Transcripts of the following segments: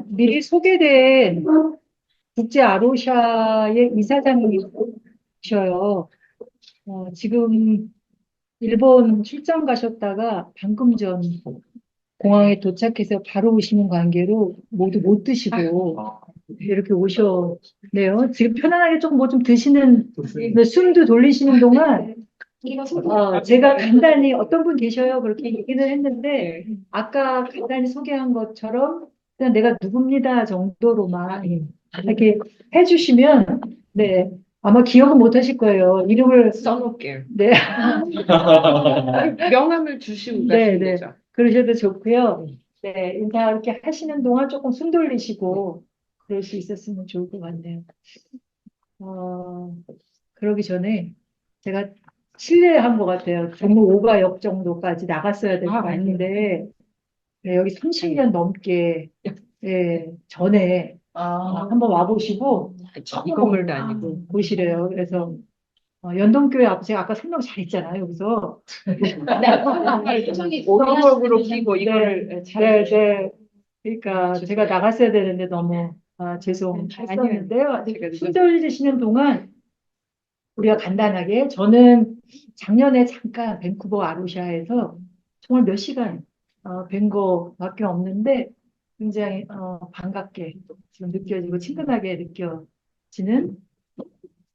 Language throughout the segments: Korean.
미리 소개된 국제 아로샤의 이사장님이셔요. 지금 일본 출장 가셨다가 방금 전 공항에 도착해서 바로 오시는 관계로 모두 못 드시고 이렇게 오셨네요. 지금 편안하게 조금 뭐 좀 드시는, 숨도 돌리시는 동안 제가 간단히 어떤 분 계셔요? 그렇게 얘기는 했는데 아까 간단히 소개한 것처럼 그냥 내가 누굽니다 정도로만 이렇게 해주시면 네 아마 기억은 못 하실 거예요. 이름을 써놓을게요. 네, 명함을 주시고 네, 가시면 네. 되죠. 그러셔도 좋고요. 네, 인사 이렇게 하시는 동안 조금 숨 돌리시고 그럴 수 있었으면 좋을 것 같네요. 어, 그러기 전에 제가 실례한 것 같아요. 너무 오가역 정도까지 나갔어야 될 것 같은데 네, 여기 30년 넘게 전에 한번 와보시고 이 건물도 아니고. 보시래요. 그래서 연동교회 앞에 제가 아까 설명 잘했잖아요. 여기서 오른쪽으로 끼고 이거를 네, 잘. 네. 그러니까 제가 나갔어야 되는데 너무 죄송했는데요. 숨 돌리시는 동안 우리가 간단하게 저는 작년에 잠깐 밴쿠버 아루샤에서 정말 몇 시간 뵌 거밖에 없는데 굉장히 반갑게 지금 느껴지고 친근하게 느껴지는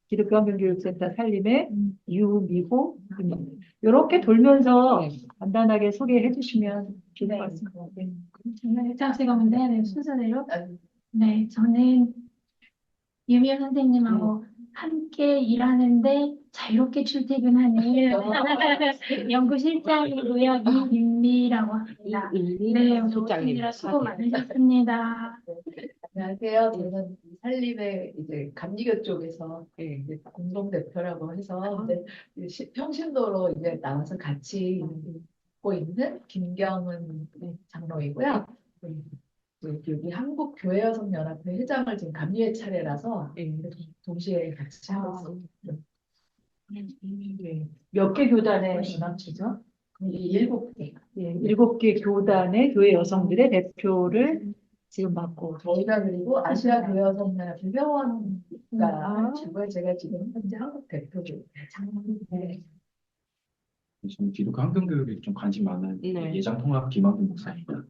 기독교 환경교육센터 살림의 유미호 군입니다. 이렇게 돌면서 간단하게 소개해 주시면 좋을 것 같습니다. 네. 네, 자, 제가 먼저 해야 돼요, 순서대로. 네, 저는 유미호 선생님하고 함께 일하는데 자유롭게 출퇴근하는 연구실장이고요. 이윤미라고 합니다. 네, 오늘 실장님. 오시느라 수고 많으셨습니다. 안녕하세요. 저는 산림의 이제 감리교 쪽에서 이제 공동대표라고 해서 이제 평신도로 이제 나와서 같이 있고 있는 김경은 장로이고요. 여기 한국교회여성연합회 회장을 지금 감리의 차례라서 동시에 같이 하고 있습니다. 몇 개 교단의 연합체죠? 일곱 개. 예, 7개 교단의 교회 여성들의 대표를 지금 맡고 저희가 그리고 아시아 교회여성연합회 회원가 지구에 제가 지금 현재 한국 대표로 네. 저는 기독교 환경교육에 좀 관심 많은 네. 예장통합 김학균 목사입니다.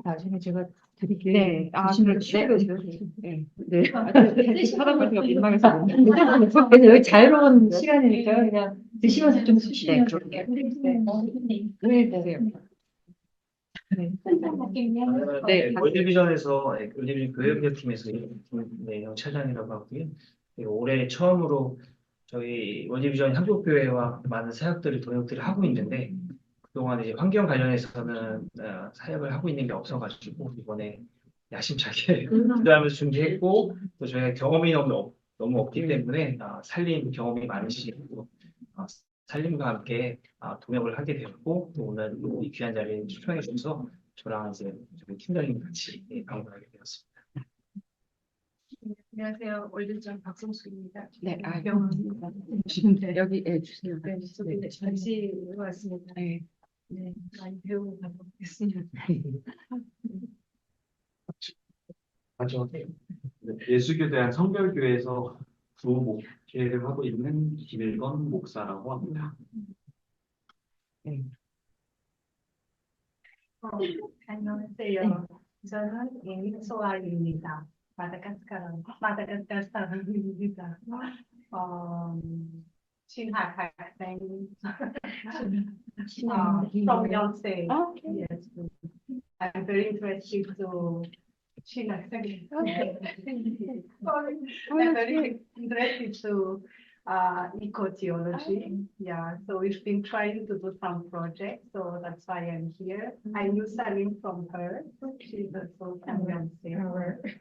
나중에 제가 드릴게요. 네. 주시면 네. 쉬워요. 네. 네. 찾아보니까 민망해서 못 그래서 여기 자유로운 시간이니까요. 그냥 드시면서 좀 쓰시면 네, 좋을게요. 네, 되세요. 네. 월드비전에서 월드비전 교육팀에서 영 차장이라고 하고요. 올해 처음으로 저희 월드비전 한국교회와 많은 사역들을 동역들을 하고 있는데 그동안 이제 환경 관련해서는 사역을 하고 있는 게 없어가지고 이번에 야심차게 기도하면서 준비했고 또 저희가 경험이 너무 없기 때문에 살림 경험이 많으시고 살림과 함께 동역을 하게 되었고 또 오늘 이 귀한 자리에 초청해 주셔서 저랑 이제 저희 팀장님 같이 방문하게 되었습니다. 안녕하세요. 월드비전 박성수입니다. 네, 병원 여기 주세요. 네, 같이 왔습니다. 네. 네, 많이 배우고 반갑겠습니다. 예수교대한 성결교회에서 부목회를 하고 있는 김일건 목사라고 합니다. 안녕하세요. 저는 임소아입니다. 마다가스카르 사람입니다. 신학 학생, from Yonsei. Yes, I'm very interested to 신학 학생. I'm very interested to eco-geology. Yeah, so we've been trying to do some projects, so that's why I'm here. I knew Salim from her. She's also from Yonsei.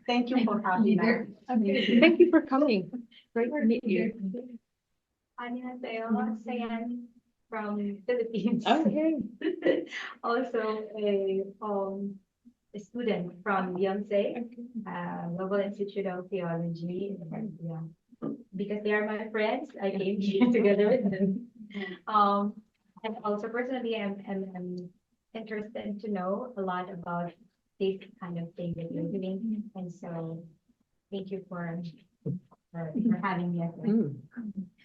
Thank you for having us. Thank you for coming. Great to meet you. 안녕하세요. Sayan from Philippines. Okay. Also a student from Yonsei, Global Institute of Theology. And, yeah, because they are my friends, I came here together with them. And also personally, I'm interested to know a lot about this kind of thing that you're doing. And so thank you for having me as well.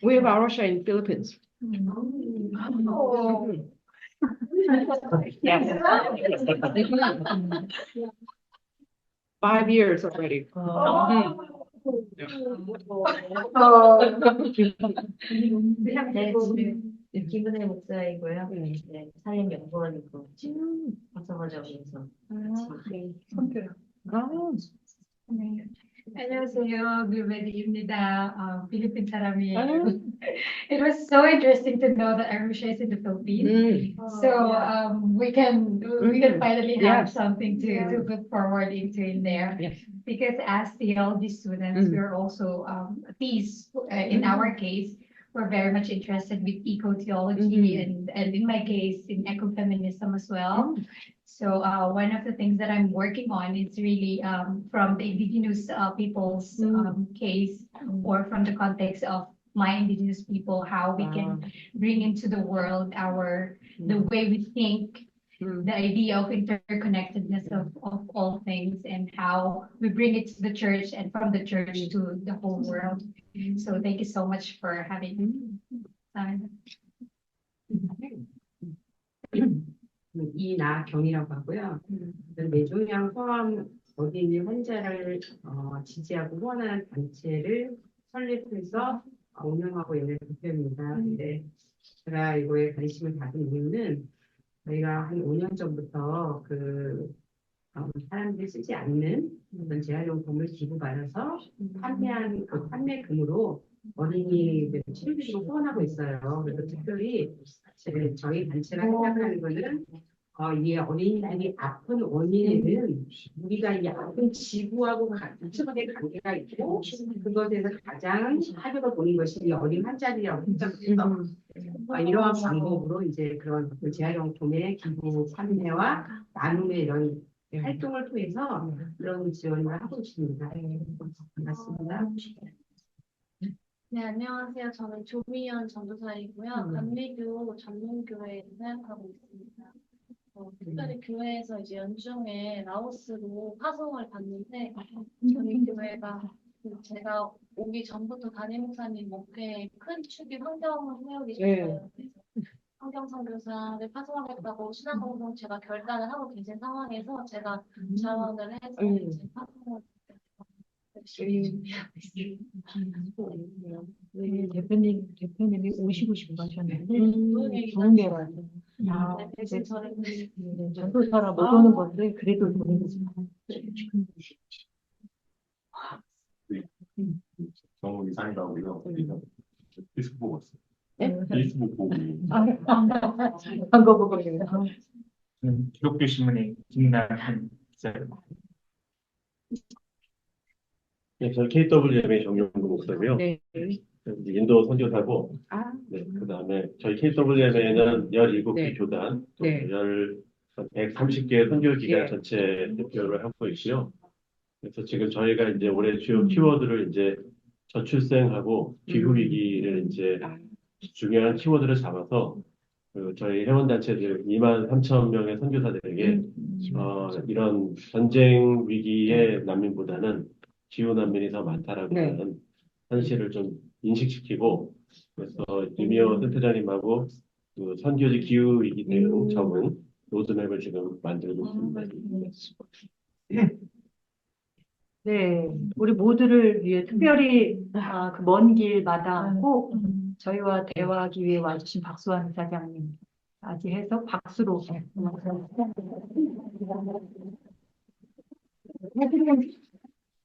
We have our Russia in Philippines. Oh. Yes. 5 years already. 네, 지금 김은혜 목사이고요. 네, 사립연구원이고 지금 박사과정에서 안녕하세요. 류메리입니다. 필리핀 사람이에요. It was so interesting to know that Arusha is in the Philippines. So we can finally have something to look forward into in there. Yes. Because as theology students, we're also these in our case, we're very much interested with eco-theology and in my case in ecofeminism as well. So one of the things that I'm working on is really from the indigenous people's case or from the context of my indigenous people, how we can bring into the world the way we think, the idea of interconnectedness of all things and how we bring it to the church and from the church to the whole world. So thank you so much for having me. 이나경이라고 하고요. 매종양 포함 어린이 환자를 지지하고 후원하는 단체를 설립해서 운영하고 있는 대표입니다. 근데 제가 이거에 관심을 가진 이유는 저희가 한 5년 전부터 사람들이 쓰지 않는 어떤 재활용품을 기부받아서 판매한 그 판매금으로 어린이들 치료비로 후원하고 있어요. 그래서 특별히 저희 단체가 생각하는 거는 이 어린이들이 아픈 원인에는 우리가 이 아픈 지구하고密切하게 관계가 있고 그것에서 가장 타격을 보는 것이 이 어린 환자들이라고 생각해서 이러한 방법으로 이제 그런 재활용품의 기부 판매와 나눔의 이런 활동을 통해서 그런 지원을 하고 있습니다. 반갑습니다. 네, 안녕하세요. 저는 조미연 전도사이고요. 감리교 전문교회에서 사역하고 있습니다. 특별히 교회에서 이제 연중에 라오스로 파송을 받는데 저희 교회가 제가 오기 전부터 담임 목사님 목회에 큰 축이 환경을 세우셨어요. 그래서 환경 선교사를 파송하겠다고 신앙 공동체가 결단을 하고 계신 상황에서 제가 자원을 해서 이제 파송을 네, 대표님이 오시고 싶어 하셨는데 좋은 게 와서 대신 저를 전도사라 못 오는 건데 그래도 보내주세요. 정우 이상이라고요. 페이스북 보고 왔어요. 네? 페이스북 보고. 한거 보고 기독교 신문의 김나한 기자입니다. 네, 저는 KWM의 정용구 목사고요. 네. 인도 선교사고, 네, 그다음에 저희 KWM에는 17개 네. 교단, 또 네. 130개 선교기관 네. 전체 대표를 하고 있고요. 그래서 지금 저희가 이제 올해 주요 키워드를 이제 저출생하고 기후위기를 이제 중요한 키워드를 잡아서 저희 회원단체들 23,000명의 선교사들에게 이런 전쟁 위기의 난민보다는 기후 난민이 더 많다라고 네. 하는 현실을 좀 인식시키고 그래서 유미호 센터장님하고 그 선교지 기후 위기 대응 적응 로드맵을 지금 만들고 있습니다. 네, 우리 모두를 위해 특별히 그 먼 길마다 꼭 저희와 대화하기 위해 와주신 박수환 사장님 맞이해서 박수로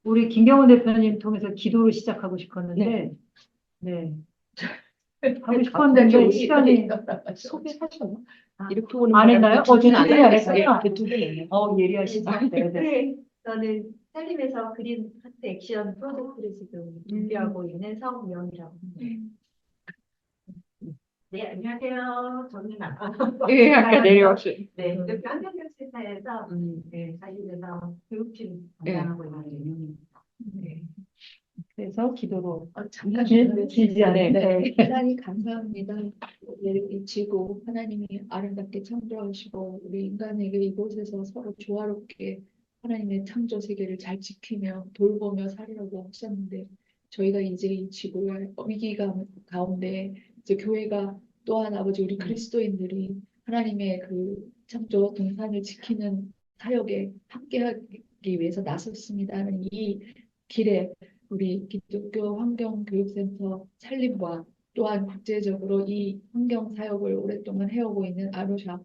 우리 김경호 대표님 통해서 기도로 시작하고 싶었는데 네. 하고 싶었는데 시간이 소개하셨나? 이렇게 오는 안 했나요? 저는 안 안 했어요. 했어요. 두 개는. 예리하시다. 네, 네. 네, 저는 살림에서 그린 하트 액션 프로젝트를 지금 준비하고 있는 서우영이라고 합니다. 네, 안녕하세요. 저는 예, 아까 내려왔어요. 네, 여기 환경교실사에서 네, 사실에서 교육팀 담당하고 있는 윤영입니다. 네. 그래서 기도로 잠깐 길지 않은 네. 하나님 감사합니다. 이 지구 하나님이 아름답게 창조하시고 우리 인간에게 이곳에서 서로 조화롭게 하나님의 창조 세계를 잘 지키며 돌보며 살으라고 하셨는데 저희가 이제 이 지구의 위기가 가운데 이제 교회가 또한 아버지 우리 그리스도인들이 하나님의 그 창조 동산을 지키는 사역에 함께하기 위해서 나섰습니다 하는 이 길에 우리 기독교 환경교육센터 살림과 또한 국제적으로 이 환경 사역을 오랫동안 해오고 있는 아로샤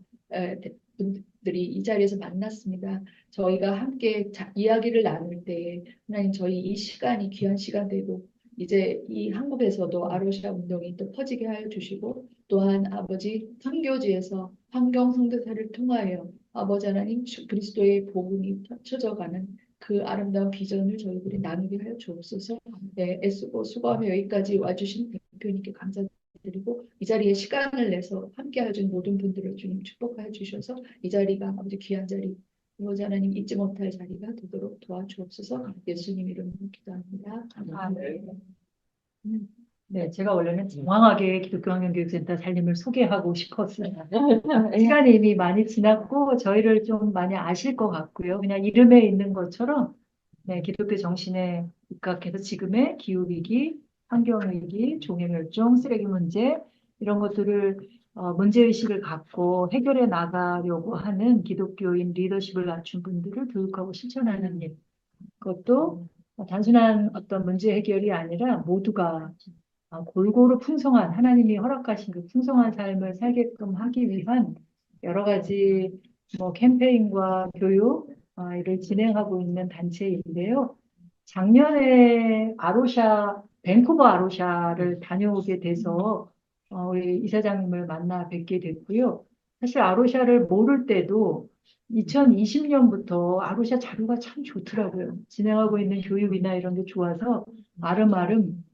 분들이 이 자리에서 만났습니다. 저희가 함께 이야기를 나눌 때에 하나님 저희 이 시간이 귀한 시간대고 이제 이 한국에서도 아로샤 운동이 또 퍼지게 하여 주시고 또한 아버지 선교지에서 환경 선교사를 통하여 아버지 하나님 그리스도의 복음이 펼쳐져가는 그 아름다운 비전을 저희들이 나누게 하여 주옵소서. 네, 애쓰고 수고하며 여기까지 와주신 대표님께 감사드리고 이 자리에 시간을 내서 함께해 준 모든 분들을 주님 축복하여 주셔서 이 자리가 아버지 귀한 자리 아버지 하나님 잊지 못할 자리가 되도록 도와주옵소서. 예수님 이름으로 기도합니다. 아멘. 네, 제가 원래는 장황하게 기독교 환경교육센터 살림을 소개하고 싶었어요. 시간이 이미 많이 지났고 저희를 좀 많이 아실 것 같고요. 그냥 이름에 있는 것처럼 네, 기독교 정신에 입각해서 지금의 기후위기, 환경위기, 종해멸종, 쓰레기 문제 이런 것들을 문제의식을 갖고 해결해 나가려고 하는 기독교인 리더십을 갖춘 분들을 교육하고 실천하는 일. 그것도 단순한 어떤 문제 해결이 아니라 모두가 골고루 풍성한 하나님이 허락하신 그 풍성한 삶을 살게끔 하기 위한 여러 가지 뭐 캠페인과 교육 이를 진행하고 있는 단체인데요. 작년에 밴쿠버 아로샤를 다녀오게 돼서 우리 이사장님을 만나 뵙게 됐고요. 사실 아로샤를 모를 때도 2020년부터 아로샤 자료가 참 좋더라고요. 진행하고 있는 교육이나 이런 게 좋아서 아름아름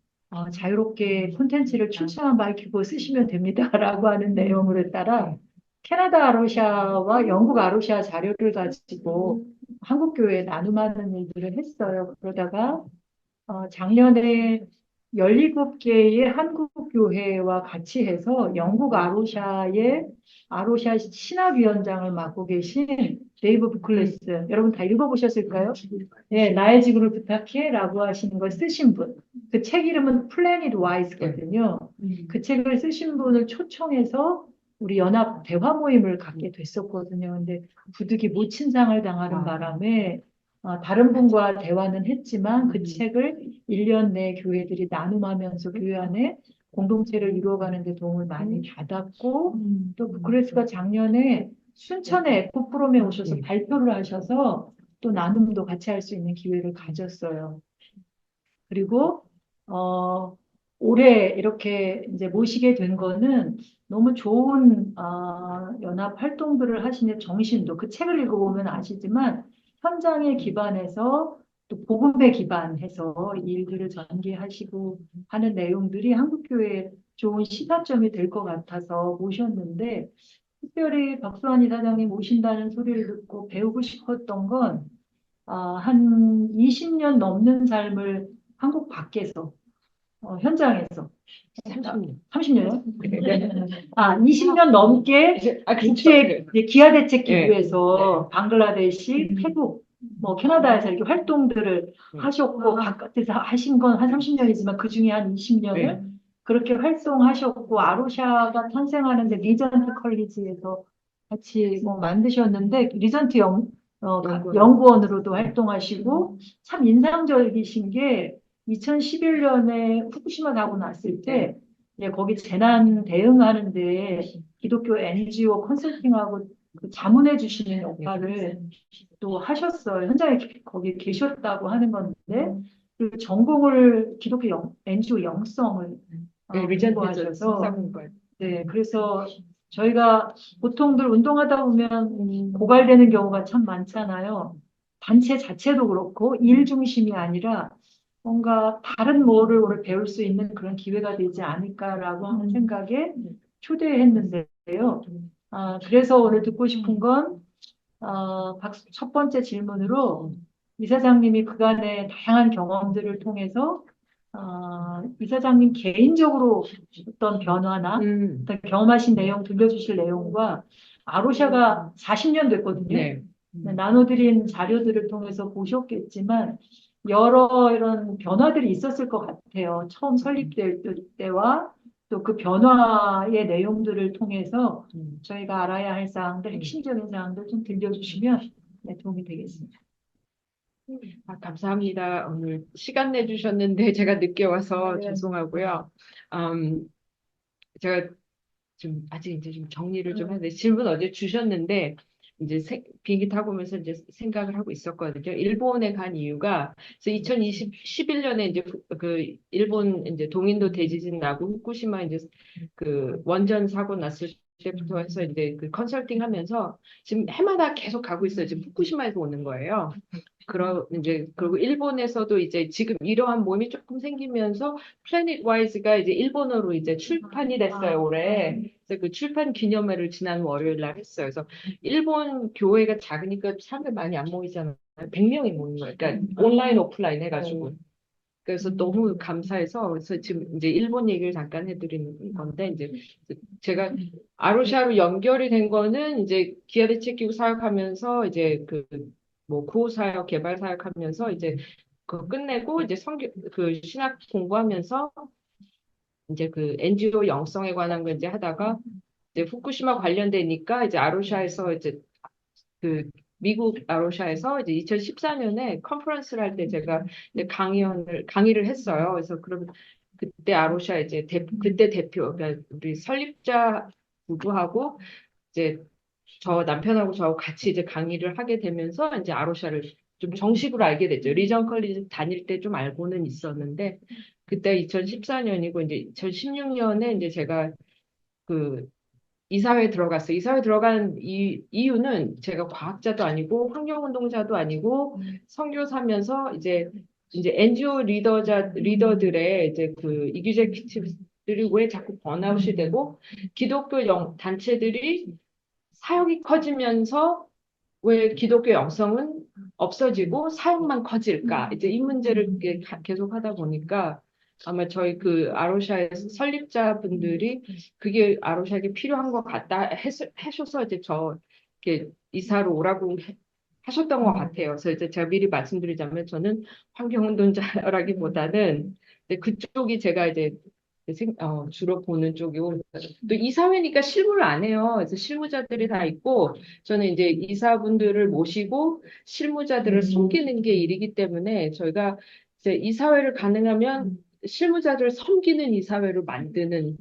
자유롭게 콘텐츠를 출처만 밝히고 쓰시면 됩니다라고 하는 내용을 따라 캐나다 아로샤와 영국 아로샤 자료를 가지고 한국교회에 나눔하는 일들을 했어요. 그러다가 작년에 17개의 한국교회와 같이 해서 영국 아로샤의 아로샤 신학위원장을 맡고 계신 데이브 부클레스 여러분 다 읽어보셨을까요? 네, 나의 지구를 부탁해 라고 하시는 걸 쓰신 분. 그 책 이름은 Planet Wise거든요. 그 책을 쓰신 분을 초청해서 우리 연합 대화 모임을 갖게 됐었거든요. 근데 부득이 모친상을 당하는 바람에 다른 분과 대화는 했지만 그 책을 1년 내 교회들이 나눔하면서 교회 안에 공동체를 이루어가는 데 도움을 많이 받았고 또 부크레스가 작년에 순천에 에코프롬에 오셔서 발표를 하셔서 또 나눔도 같이 할 수 있는 기회를 가졌어요. 그리고 올해 이렇게 이제 모시게 된 거는 너무 좋은 연합 활동들을 하시는 정신도 그 책을 읽어보면 아시지만 현장에 기반해서 또 복음에 기반해서 이 일들을 전개하시고 하는 내용들이 한국교회에 좋은 시사점이 될 것 같아서 모셨는데 특별히 박수환 이사장님 모신다는 소리를 듣고 배우고 싶었던 건 한 20년 넘는 삶을 한국 밖에서 현장에서 30년이요? 20년 넘게 국제 기아대책 기구에서 방글라데시, 태국, 뭐 캐나다에서 이렇게 활동들을 하셨고 바깥에서 하신 건 한 30년이지만 그 중에 한 20년을 그렇게 활동하셨고 아로샤가 탄생하는데 리전트 컬리지에서 같이 뭐 만드셨는데 리전트 연구원으로도 활동하시고 참 인상적이신 게 2011년에 후쿠시마 사고 났을 때 거기 재난 대응하는데 기독교 NGO 컨설팅하고 그 자문해 주시는 역할을 또 하셨어요. 현장에 거기 계셨다고 하는 건데 그 전공을 기독교 NGO 영성을 공부하셔서 네, 그래서 저희가 보통들 운동하다 보면 고갈되는 경우가 참 많잖아요. 단체 자체도 그렇고 일 중심이 아니라 뭔가 다른 뭐를 오늘 배울 수 있는 그런 기회가 되지 않을까라고 하는 생각에 초대했는데요. 그래서 오늘 듣고 싶은 건 첫 번째 질문으로 이사장님이 그간의 다양한 경험들을 통해서 이사장님 개인적으로 어떤 변화나 어떤 경험하신 내용 들려주실 내용과 아로샤가 40년 됐거든요. 나눠드린 자료들을 통해서 보셨겠지만 여러 이런 변화들이 있었을 것 같아요. 처음 설립될 때와 또 그 변화의 내용들을 통해서 저희가 알아야 할 사항들, 핵심적인 사항들 좀 들려주시면 네, 도움이 되겠습니다. 감사합니다. 오늘 시간 내주셨는데 제가 늦게 와서 네. 죄송하고요. 제가 좀 아직 이제 좀 정리를 좀 하는데 질문 어제 주셨는데 이제 비행기 타고 오면서 이제 생각을 하고 있었거든요. 일본에 간 이유가 그래서 2011년에 이제 그 일본 이제 동인도 대지진 나고 후쿠시마 이제 그 원전 사고 났을 때부터 해서 이제 그 컨설팅 하면서 지금 해마다 계속 가고 있어요. 지금 후쿠시마에서 오는 거예요. 그리고 일본에서도 이제 지금 이러한 모임이 조금 생기면서 플래닛 와이즈가 이제 일본어로 이제 출판이 됐어요, 올해. 그래서 그 출판 기념회를 지난 월요일 날 했어요. 그래서 일본 교회가 작으니까 사람들 많이 안 모이잖아요. 100명이 모인 거예요. 그러니까 온라인, 오프라인 해가지고. 그래서 너무 감사해서 그래서 지금 이제 일본 얘기를 잠깐 해드리는 건데 이제 제가 아루샤로 연결이 된 거는 이제 기아 대책기구 사역하면서 이제 그 뭐 구호 사역 개발 사역하면서 이제 그거 끝내고 이제 그 신학 공부하면서 이제 그 NGO 영성에 관한 거 이제 하다가 이제 후쿠시마 관련되니까 이제 아루샤에서 이제 그 미국 아루샤에서 이제 2014년에 컨퍼런스를 할 때 제가 이제 강의를 했어요. 그래서 그럼 그때 아루샤 이제 그때 대표 그러니까 우리 설립자 부부하고 이제 저 남편하고 저하고 같이 이제 강의를 하게 되면서 이제 아루샤를 좀 정식으로 알게 됐죠. 리전 컬리지 다닐 때 좀 알고는 있었는데 그때 2014년이고 이제 2016년에 이제 제가 그 이사회에 들어갔어요. 이사회 들어간 이유는 제가 과학자도 아니고 환경운동자도 아니고 선교사면서 이제 NGO 리더들의 이제 그 이규제티브들이 왜 자꾸 번아웃이 되고 기독교 단체들이 사역이 커지면서 왜 기독교 영성은 없어지고 사역만 커질까? 이제 이 문제를 이렇게 계속 하다 보니까 아마 저희 그 아로샤의 설립자분들이 그게 아로샤에게 필요한 것 같다 하셔서 이제 저 이렇게 이사로 오라고 하셨던 것 같아요. 그래서 이제 제가 미리 말씀드리자면 저는 환경운동자라기보다는 이제 그쪽이 제가 이제 주로 보는 쪽이고 또 이사회니까 실무를 안 해요. 그래서 실무자들이 다 있고 저는 이제 이사분들을 모시고 실무자들을 섬기는 게 일이기 때문에 저희가 이제 이사회를 가능하면 실무자들을 섬기는 이사회로 만드는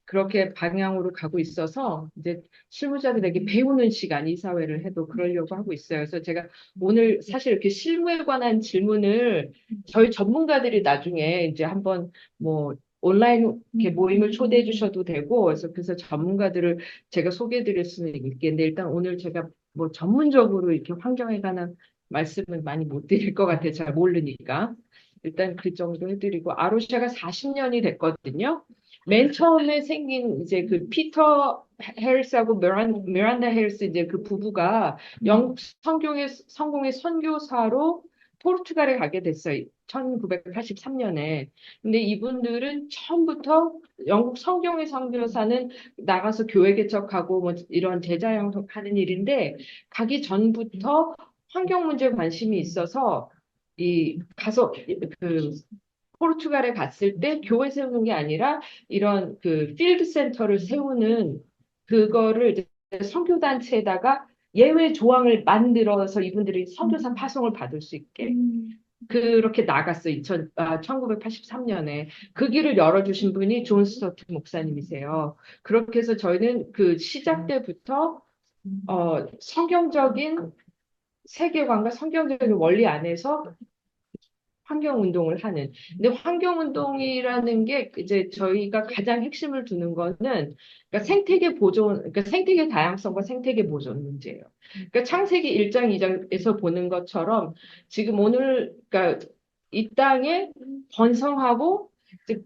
그렇게 방향으로 가고 있어서 이제 실무자들에게 배우는 시간 이사회를 해도 그러려고 하고 있어요. 그래서 제가 오늘 사실 이렇게 실무에 관한 질문을 저희 전문가들이 나중에 이제 한번 뭐 온라인 이렇게 모임을 초대해 주셔도 되고 그래서 전문가들을 제가 소개해 드릴 수는 있겠는데 일단 오늘 제가 뭐 전문적으로 이렇게 환경에 관한 말씀을 많이 못 드릴 것 같아요. 잘 모르니까. 일단 그 정도 해드리고 아로샤가 40년이 됐거든요. 맨 처음에 생긴 이제 그 피터 해리스하고 미란다 해리스 이제 그 부부가 영국 성공의 선교사로 포르투갈에 가게 됐어요. 1983년에. 근데 이분들은 처음부터 영국 성경의 선교사는 나가서 교회 개척하고 뭐 이런 제자 양성하는 일인데 가기 전부터 환경 문제에 관심이 있어서 가서 그 포르투갈에 갔을 때 교회 세우는 게 아니라 이런 그 필드 센터를 세우는 그거를 이제 선교단체에다가 예외 조항을 만들어서 이분들이 선교사 파송을 받을 수 있게 그렇게 나갔어요. 1983년에. 그 길을 열어주신 분이 존 스토트 목사님이세요. 그렇게 해서 저희는 그 시작 때부터 성경적인 세계관과 성경적인 원리 안에서 환경운동을 하는. 근데 환경운동이라는 게 이제 저희가 가장 핵심을 두는 거는 그러니까 생태계 보존, 그러니까 생태계 다양성과 생태계 보존 문제예요. 그러니까 창세기 1장, 2장에서 보는 것처럼 지금 오늘, 그러니까 이 땅에 번성하고 이제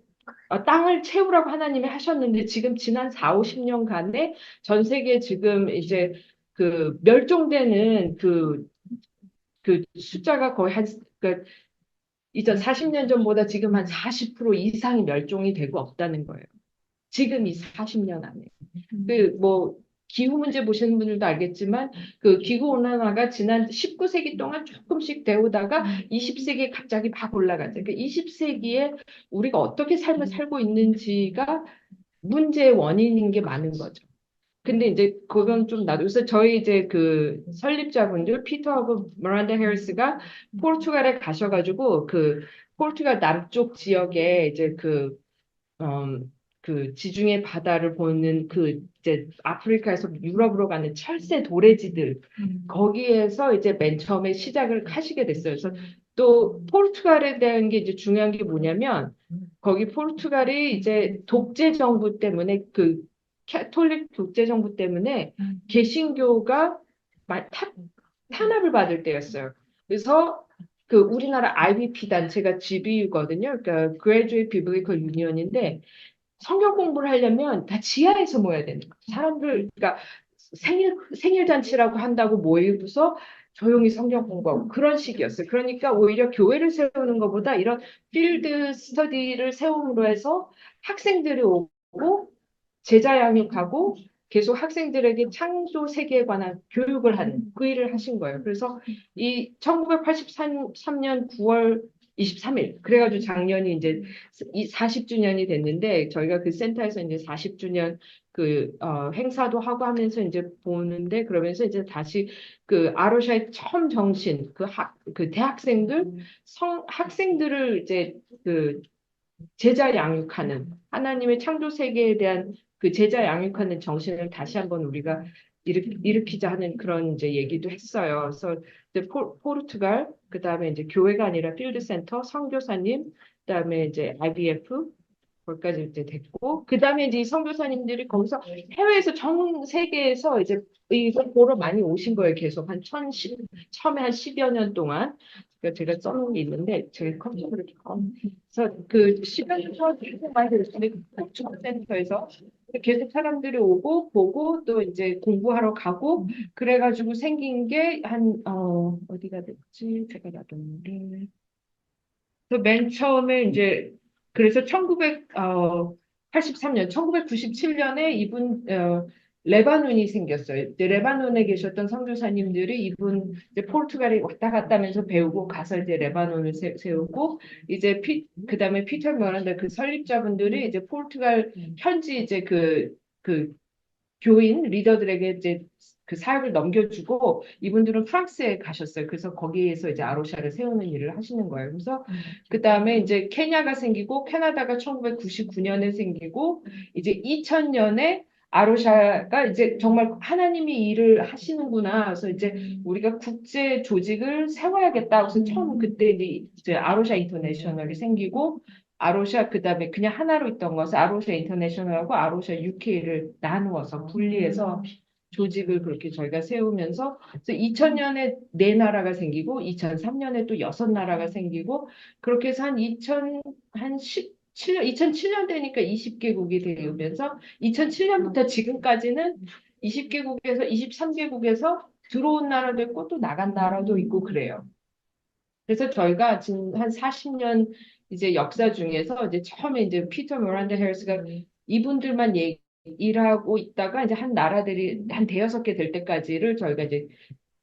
땅을 채우라고 하나님이 하셨는데 지금 지난 4, 50년간에 전 세계 지금 이제 그 멸종되는 그 숫자가 거의 그러니까 40년 전보다 지금 한 40% 이상이 멸종이 되고 없다는 거예요. 지금 이 40년 안에. 기후 문제 보시는 분들도 알겠지만 그 기후 온난화가 지난 19세기 동안 조금씩 되오다가 20세기에 갑자기 막 올라갔죠. 그 20세기에 우리가 어떻게 삶을 살고 있는지가 문제의 원인인 게 많은 거죠. 근데 이제 그건 좀 나도 그래서 저희 이제 그 설립자분들 피터하고 미란다 해리스가 포르투갈에 가셔가지고 그 포르투갈 남쪽 지역에 이제 그 지중해 바다를 보는 그 이제 아프리카에서 유럽으로 가는 철새 도래지들 거기에서 이제 맨 처음에 시작을 하시게 됐어요. 그래서 또 포르투갈에 대한 게 이제 중요한 게 뭐냐면 거기 포르투갈이 이제 독재 정부 때문에 그 캐톨릭 독재 정부 때문에 개신교가 탄압을 받을 때였어요. 그래서 그 우리나라 IBP 단체가 GBU거든요. 그러니까 Graduate Biblical Union인데 성경 공부를 하려면 다 지하에서 모여야 되는 거예요. 사람들 그러니까 생일 잔치라고 한다고 모이고서 조용히 성경 공부하고 그런 식이었어요. 그러니까 오히려 교회를 세우는 것보다 이런 필드 스터디를 세움으로 해서 학생들이 오고 제자 양육하고 계속 학생들에게 창조 세계에 관한 교육을 하는 그 일을 하신 거예요. 그래서 이 1983년 9월 23일 그래가지고 작년이 이제 40주년이 됐는데 저희가 그 센터에서 이제 40주년 행사도 하고 하면서 이제 보는데 그러면서 이제 다시 그 아로샤의 처음 정신 그 대학생들 학생들을 이제 그 제자 양육하는 하나님의 창조 세계에 대한 그 제자 양육하는 정신을 다시 한번 우리가 일으키자 하는 그런 이제 얘기도 했어요. 그래서 이제 포르투갈, 그 다음에 이제 교회가 아니라 필드 센터, 선교사님, 그 다음에 이제 IBF, 거기까지 이제 됐고, 그 다음에 이제 이 선교사님들이 거기서 해외에서 전 세계에서 이제 이거 보러 많이 오신 거예요. 계속 처음에 한 10여 년 동안. 그러니까 제가 써놓은 게 있는데, 제 컴퓨터를 그래서 그 10여 년 동안 계속 많이 됐는데, 그 센터에서 계속 사람들이 오고, 보고, 또 이제 공부하러 가고, 그래가지고 생긴 게 어디가 됐지? 제가 놔뒀는데. 맨 처음에 이제 그래서 1983년, 1997년에 레바논이 생겼어요. 이제 레바논에 계셨던 선교사님들이 이분 이제 포르투갈에 왔다 갔다 하면서 배우고 가서 이제 레바논을 세우고 이제 그다음에 피터 모란다 그 설립자분들이 이제 포르투갈 현지 이제 그 교인 리더들에게 이제 그 사역을 넘겨주고 이분들은 프랑스에 가셨어요. 그래서 거기에서 이제 아로샤를 세우는 일을 하시는 거예요. 그래서 그 다음에 이제 케냐가 생기고 캐나다가 1999년에 생기고 이제 2000년에 아로샤가 이제 정말 하나님이 일을 하시는구나. 그래서 이제 우리가 국제 조직을 세워야겠다. 그래서 처음 그때 이제 아로샤 인터내셔널이 생기고 아로샤 그다음에 그냥 하나로 있던 것을 아로샤 인터내셔널하고 아로샤 UK를 나누어서 분리해서 조직을 그렇게 저희가 세우면서 그래서 2000년에 네 나라가 생기고 2003년에 또 여섯 나라가 생기고 그렇게 해서 한 2007년 되니까 20개국이 되면서 2007년부터 지금까지는 20개국에서 23개국에서 들어온 나라도 있고 또 나간 나라도 있고 그래요. 그래서 저희가 지금 한 40년 이제 역사 중에서 이제 처음에 이제 피터 모란다 해리스가 이분들만 일하고 있다가 이제 한 나라들이 한 대여섯 개 될 때까지를 저희가 이제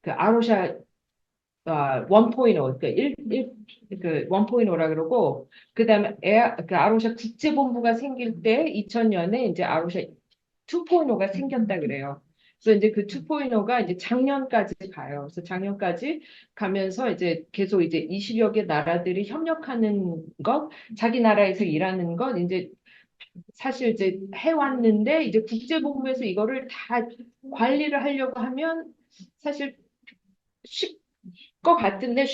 그 아로샤 1.0 그 1.0라 그러고 그다음에 그 아로샤 국제본부가 생길 때 2000년에 이제 아로샤 2.0가 생겼다 그래요. 그래서 이제 그 2.0가 이제 작년까지 가요. 그래서 작년까지 가면서 이제 계속 이제 20여 개 나라들이 협력하는 것, 자기 나라에서 일하는 것, 이제 사실 이제 해왔는데 이제 국제본부에서 이거를 다 관리를 하려고 하면 사실 쉴 것 같은데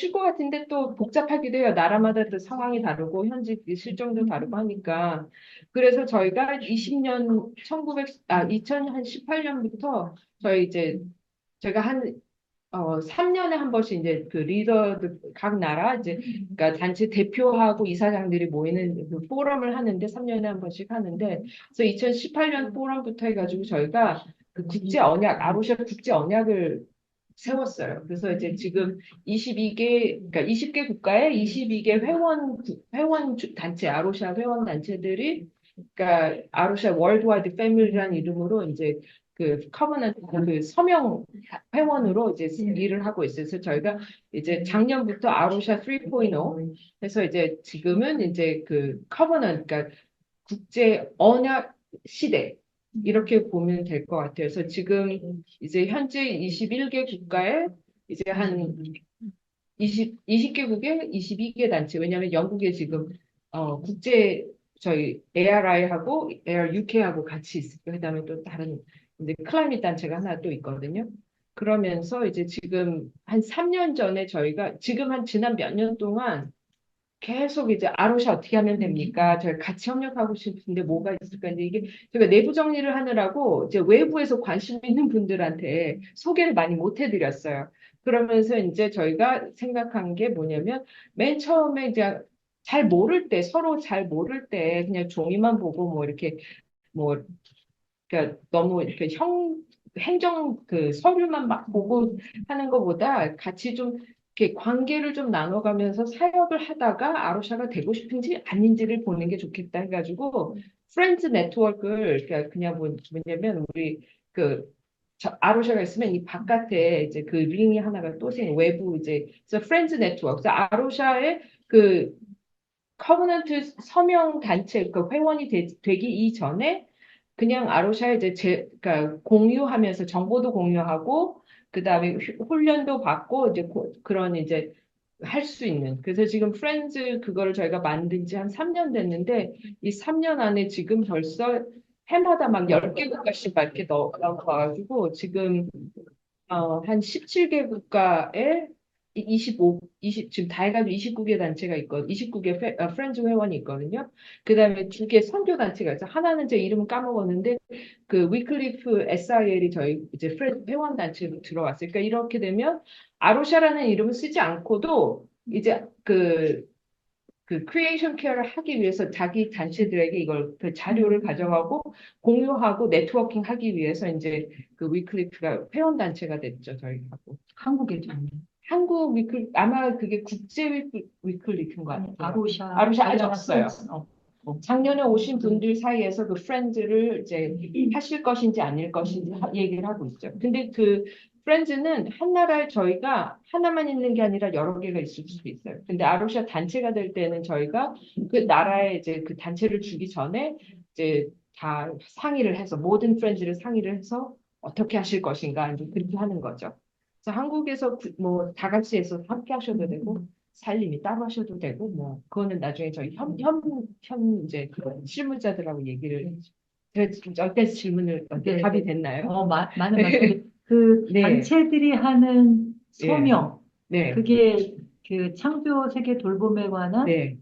또 복잡하기도 해요. 나라마다 또 상황이 다르고 현지 실정도 다르고 하니까. 그래서 저희가 2018년부터 저희 이제 제가 한 3년에 한 번씩 이제 그 리더들 각 나라 이제 그러니까 단체 대표하고 이사장들이 모이는 그 포럼을 하는데 3년에 한 번씩 하는데 그래서 2018년 포럼부터 해가지고 저희가 그 국제 언약 아로샤 국제 언약을 세웠어요. 그래서 이제 지금 그러니까 20개 국가에 22개 회원 단체 아로샤 회원 단체들이 그러니까 아로샤 월드와이드 패밀리라는 이름으로 이제 그 커버넌트 그 서명 회원으로 이제 일을 하고 있어요. 그래서 저희가 이제 작년부터 아로샤 3.0 해서 이제 지금은 이제 그 커버넌트 그러니까 국제 언약 시대 이렇게 보면 될 것 같아요. 그래서 지금 이제 현재 21개 국가에 이제 한 20개국에 22개 단체. 왜냐하면 영국에 지금 국제 저희 ARI하고 ARUK하고 같이 있어요. 그다음에 또 다른 이제 클라이밋 단체가 하나 또 있거든요. 그러면서 이제 지금 한 3년 전에 저희가 지금 한 지난 몇 년 동안 계속 이제 아로샤 어떻게 하면 됩니까? 저희 같이 협력하고 싶은데 뭐가 있을까? 근데 이게 제가 내부 정리를 하느라고 이제 외부에서 관심 있는 분들한테 소개를 많이 못 해드렸어요. 그러면서 이제 저희가 생각한 게 뭐냐면 맨 처음에 이제 잘 모를 때 서로 잘 모를 때 그냥 종이만 보고 뭐 이렇게 뭐 그러니까 너무 이렇게 행정 그 서류만 막 보고 하는 것보다 같이 좀 이렇게 관계를 좀 나눠가면서 사역을 하다가 아로샤가 되고 싶은지 아닌지를 보는 게 좋겠다 해가지고 프렌즈 네트워크를 그러니까 그냥 뭐냐면 우리 그 아로샤가 있으면 이 바깥에 이제 그 링이 하나가 또 생겨 외부 이제 그래서 프렌즈 네트워크 그래서 아로샤의 그 커버넌트 서명 단체 그 회원이 되기 이전에 그냥 아로샤에 이제 그러니까 공유하면서 정보도 공유하고 그다음에 훈련도 받고 이제 그런 이제 할 수 있는 그래서 지금 프렌즈 그거를 저희가 만든 지 한 3년 됐는데 이 3년 안에 지금 벌써 해마다 막 10개 국가씩 막 이렇게 넣어가지고 지금 한 17개 국가에 20, 지금 다 해가지고 29개 단체가 있거든요. 29개 프렌즈 회원이 있거든요. 그 다음에 2개 선교 단체가 있어요. 하나는 제 이름은 까먹었는데, 그 위클리프 SIL이 저희 이제 회원 단체로 들어왔어요. 그러니까 이렇게 되면 아로샤라는 이름을 쓰지 않고도 이제 그 크리에이션 케어를 하기 위해서 자기 단체들에게 이걸 그 자료를 가져가고 공유하고 네트워킹 하기 위해서 이제 그 위클리프가 회원 단체가 됐죠 저희하고 한국에도 한국 아마 그게 국제 위클리프인 것 같아요. 아로샤 아직 없어요. 작년에 오신 분들 사이에서 그 프렌즈를 이제 하실 것인지 아닐 것인지 얘기를 하고 있죠. 근데 그 프렌즈는 한 나라에 저희가 하나만 있는 게 아니라 여러 개가 있을 수도 있어요. 근데 아로샤 단체가 될 때는 저희가 그 나라에 이제 그 단체를 주기 전에 이제 다 상의를 해서 모든 프렌즈를 상의를 해서 어떻게 하실 것인가 이제 그렇게 하는 거죠. 그래서 한국에서 뭐 다 같이 해서 함께 하셔도 되고 살림이 따로 하셔도 되고 뭐 그거는 나중에 저희 현 이제 그 실무자들하고 얘기를 어떤 질문을 어떻게 네, 답이 네. 됐나요? 많은 말씀. 그 네. 단체들이 하는 예. 서명, 네. 그게 그 창조 세계 돌봄에 관한 네.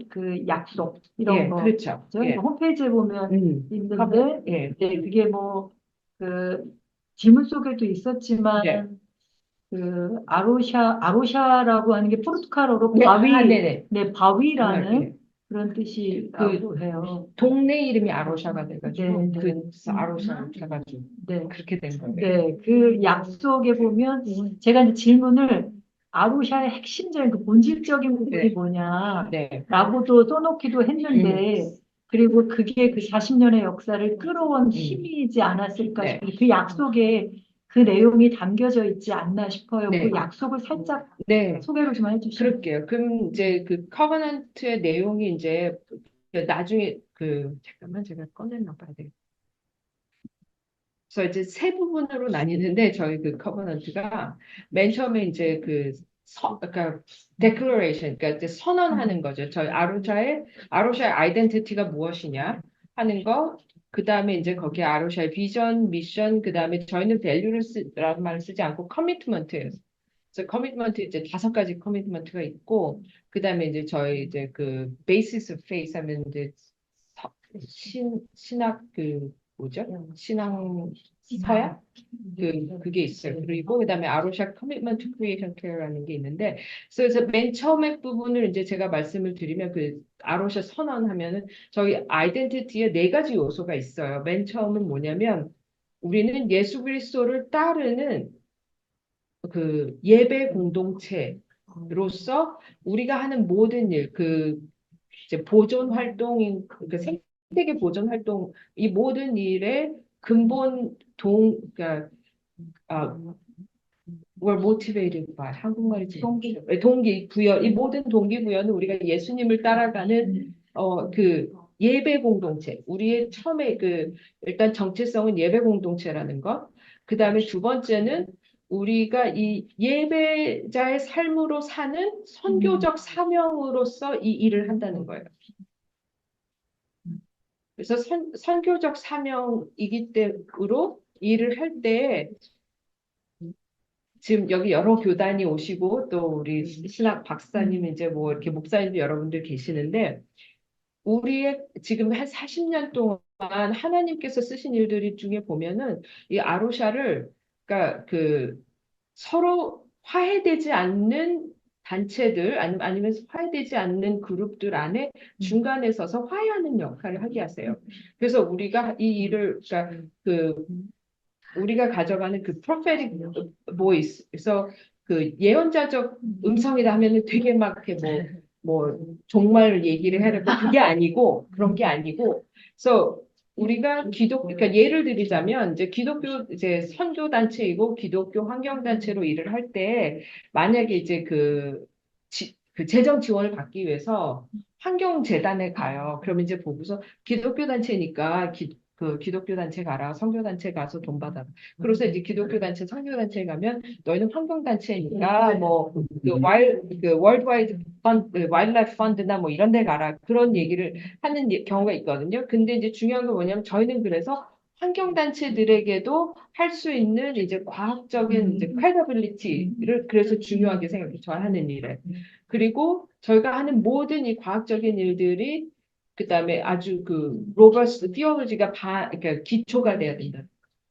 그 약속 이런 예, 거. 그렇죠. 예. 홈페이지에 보면 있는데, 예. 네, 그게 뭐 그 질문 속에도 있었지만 네. 그 아로샤라고 하는 게 포르투갈어로 네. 바위, 네네. 네, 바위라는 예. 그런 뜻이라고 해요. 동네 이름이 아로샤가 돼가지고 네, 네. 그래서 아로샤를 해가지고 네. 그렇게 된 거예요. 네, 그 약속에 보면 제가 이제 질문을 아로샤의 핵심적인 그 본질적인 부분이 네. 뭐냐라고도 써놓기도 했는데 그리고 그게 그 40년의 역사를 끌어온 힘이지 않았을까 네. 싶은데 그 약속에 그 내용이 담겨져 있지 않나 싶어요. 네. 그 약속을 살짝 네. 소개를 좀 해주시면. 그럴게요. 그럼 이제 그 커버넌트의 내용이 이제 나중에 잠깐만 제가 꺼내놔 봐야 돼. 그래서 이제 세 부분으로 나뉘는데 저희 그 커버넌트가 맨 처음에 이제 그러니까 declaration, 그러니까 이제 선언하는 거죠. 저희 아로샤의 아이덴티티가 무엇이냐 하는 거. 그 다음에 이제 거기에 아로샤의 비전, 미션, 그 다음에 저희는 value라는 말을 쓰지 않고 commitment예요. 그래서 커미트먼트 이제 5가지 커미트먼트가 있고 그 다음에 이제 저희 이제 그 basis of faith 하면 이제 신학 뭐죠? 신앙 서약 그게 있어요. 그리고 그다음에 아로샤 커미트먼트 크리에이션 케어라는 게 있는데 그래서 맨 처음에 부분을 이제 제가 말씀을 드리면 그 아로샤 선언하면은 저희 아이덴티티에 4가지 요소가 있어요. 맨 처음은 뭐냐면 우리는 예수 그리스도를 따르는 그 예배 공동체로서 우리가 하는 모든 일, 이제 보존 활동, 그 생태계 보존 활동, 이 모든 일에 근본 그러니까 아, were motivated by 한국말이 동기부여 이 모든 동기부여는 우리가 예수님을 따라가는 그 예배 공동체 우리의 처음에 그 일단 정체성은 예배 공동체라는 것 그다음에 두 번째는 우리가 이 예배자의 삶으로 사는 선교적 사명으로서 이 일을 한다는 거예요. 그래서 선교적 사명이기 때문에 일을 할 때 지금 여기 여러 교단이 오시고 또 우리 신학 박사님 이제 뭐 이렇게 목사님도 여러분들 계시는데 우리의 지금 한 40년 동안 하나님께서 쓰신 일들 중에 보면은 이 아로샤를 그러니까 그 서로 화해되지 않는 단체들 아니면 화해되지 않는 그룹들 안에 중간에 서서 화해하는 역할을 하게 하세요. 그래서 우리가 이 일을 그러니까 그 우리가 가져가는 그 prophetic voice 그래서 그 예언자적 음성이다 하면은 되게 막 이렇게 뭐 정말 얘기를 해야 되고 그게 아니고 그런 게 아니고 그래서 우리가 그러니까 예를 들자면 이제 기독교 이제 선교 단체이고 기독교 환경 단체로 일을 할 때 만약에 이제 그 재정 지원을 받기 위해서 환경재단에 가요. 그러면 이제 보고서 기독교 단체니까 그 기독교 단체 가라, 선교 단체 가서 돈 받아라. 그래서 이제 기독교 단체, 선교 단체에 가면 너희는 환경 단체니까 그 월드와이드 펀드, 와일드라이프 펀드나 뭐 이런 데 가라. 그런 얘기를 하는 경우가 있거든요. 근데 이제 중요한 건 뭐냐면 저희는 그래서 환경 단체들에게도 할 수 있는 이제 과학적인 이제 credibility를 그래서 중요하게 생각해요. 저 하는 일에. 그리고 저희가 하는 모든 이 과학적인 일들이 그다음에 아주 그 로버스트 티올로지가 그러니까 기초가 돼야 된다.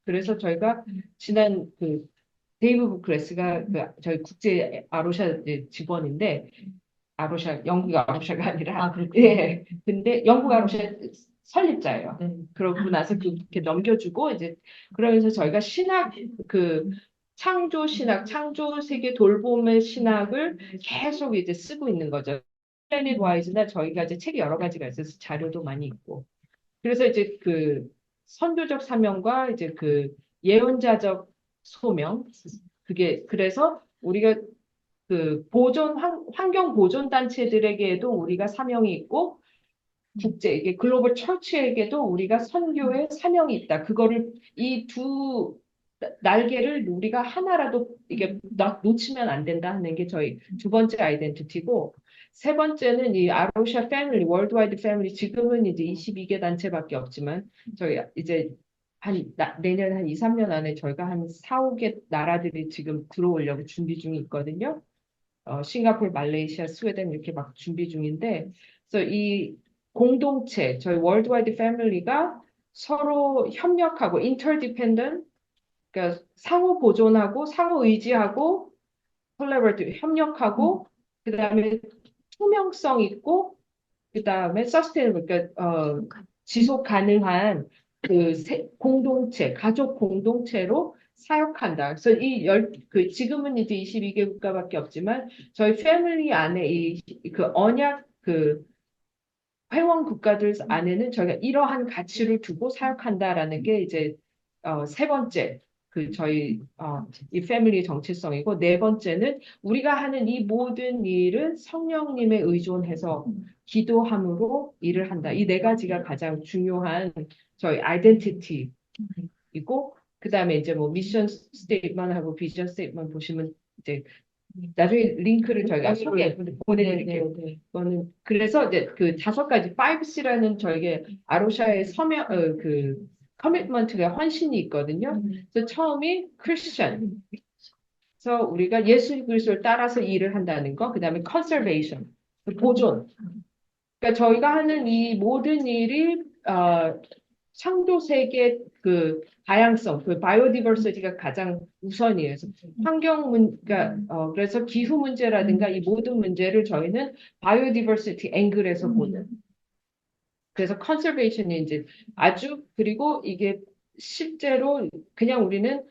그래서 저희가 지난 그 데이브 부크레스가 그 저희 국제 아로샤 직원인데 아로샤 영국 아로샤가 아니라 예 근데 영국 아로샤 설립자예요. 그러고 나서 그렇게 넘겨주고 이제 그러면서 저희가 신학 그 창조 신학, 창조 세계 돌봄의 신학을 계속 이제 쓰고 있는 거죠. 플래닛 와이즈나 저희가 이제 책이 여러 가지가 있어서 자료도 많이 있고. 그래서 이제 그 선교적 사명과 이제 그 예언자적 소명 그게 그래서 우리가 그 환경 보존 단체들에게도 우리가 사명이 있고 이게 글로벌 처치에게도 우리가 선교의 사명이 있다. 그거를 이 두 날개를 우리가 하나라도 이게 놓치면 안 된다 하는 게 저희 두 번째 아이덴티티고 세 번째는 이 아로샤 패밀리, 월드와이드 패밀리 지금은 이제 22개 단체밖에 없지만 저희 이제 내년 한 2, 3년 안에 저희가 한 4, 5개 나라들이 지금 들어오려고 준비 중에 있거든요. 싱가포르, 말레이시아, 스웨덴 이렇게 막 준비 중인데 그래서 이 공동체, 저희 월드와이드 패밀리가 서로 협력하고 interdependent 그러니까 상호 보존하고 상호 의지하고 콜라보레이티브 협력하고 그다음에 투명성 있고 그다음에 서스테이너블 그러니까 지속 가능한 공동체 가족 공동체로 사역한다. 그래서 지금은 이제 22개 국가밖에 없지만 저희 패밀리 안에 그 언약 회원 국가들 안에는 저희가 이러한 가치를 두고 사역한다라는 게 이제 세 번째 저희 이 패밀리 정체성이고 네 번째는 우리가 하는 이 모든 일은 성령님에 의존해서 기도함으로 일을 한다. 이 네 가지가 가장 중요한 저희 아이덴티티이고 그다음에 이제 뭐 미션 스테이트먼하고 비전 스테이트먼 보시면 이제 나중에 링크를 저희가 보내드릴게요. 이거는 그래서 이제 그 5가지 5C라는 저에게 아로샤의 커미트먼트가 헌신이 있거든요. 그래서 처음이 크리스천. 그래서 우리가 예수 그리스도를 따라서 일을 한다는 거. 그다음에 컨서베이션, 보존. 그러니까 저희가 하는 이 모든 일이 창조 세계 다양성, 바이오디버시티가 가장 우선이에요. 그러니까 그래서 기후 문제라든가 이 모든 문제를 저희는 바이오디버시티 앵글에서 보는. 그래서 컨서베이션이 이제 그리고 이게 실제로 그냥 우리는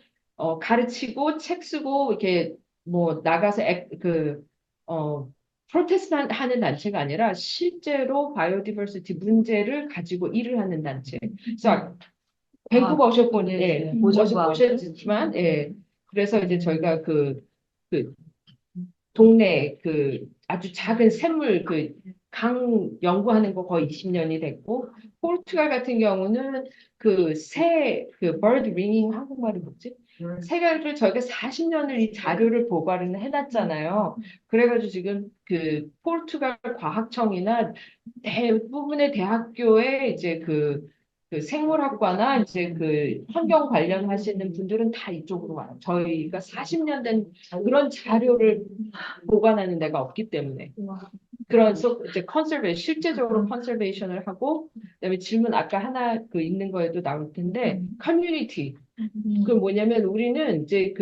가르치고 책 쓰고 이렇게 뭐 나가서 프로테스트 하는 단체가 아니라 실제로 바이오디버시티 문제를 가지고 일을 하는 단체. 그래서 밴쿠버 오셨군요. 네, 예. 네. 오셨지만, 예. 그래서 이제 저희가 그 동네 아주 작은 샘물 강 연구하는 거 거의 20년이 됐고, 포르투갈 같은 경우는 bird ringing 한국말이 뭐지? 새를 저희가 40년을 이 자료를 보관을 해놨잖아요. 그래가지고 지금 포르투갈 과학청이나 대부분의 대학교에 이제 그 생물학과나 이제 환경 관련하시는 분들은 다 이쪽으로 와요. 저희가 40년 된 그런 자료를 보관하는 데가 없기 때문에. 이제 실제적으로 컨servation을 하고, 그다음에 질문 아까 하나 읽는 거에도 나올 텐데, 커뮤니티. 뭐냐면 우리는 이제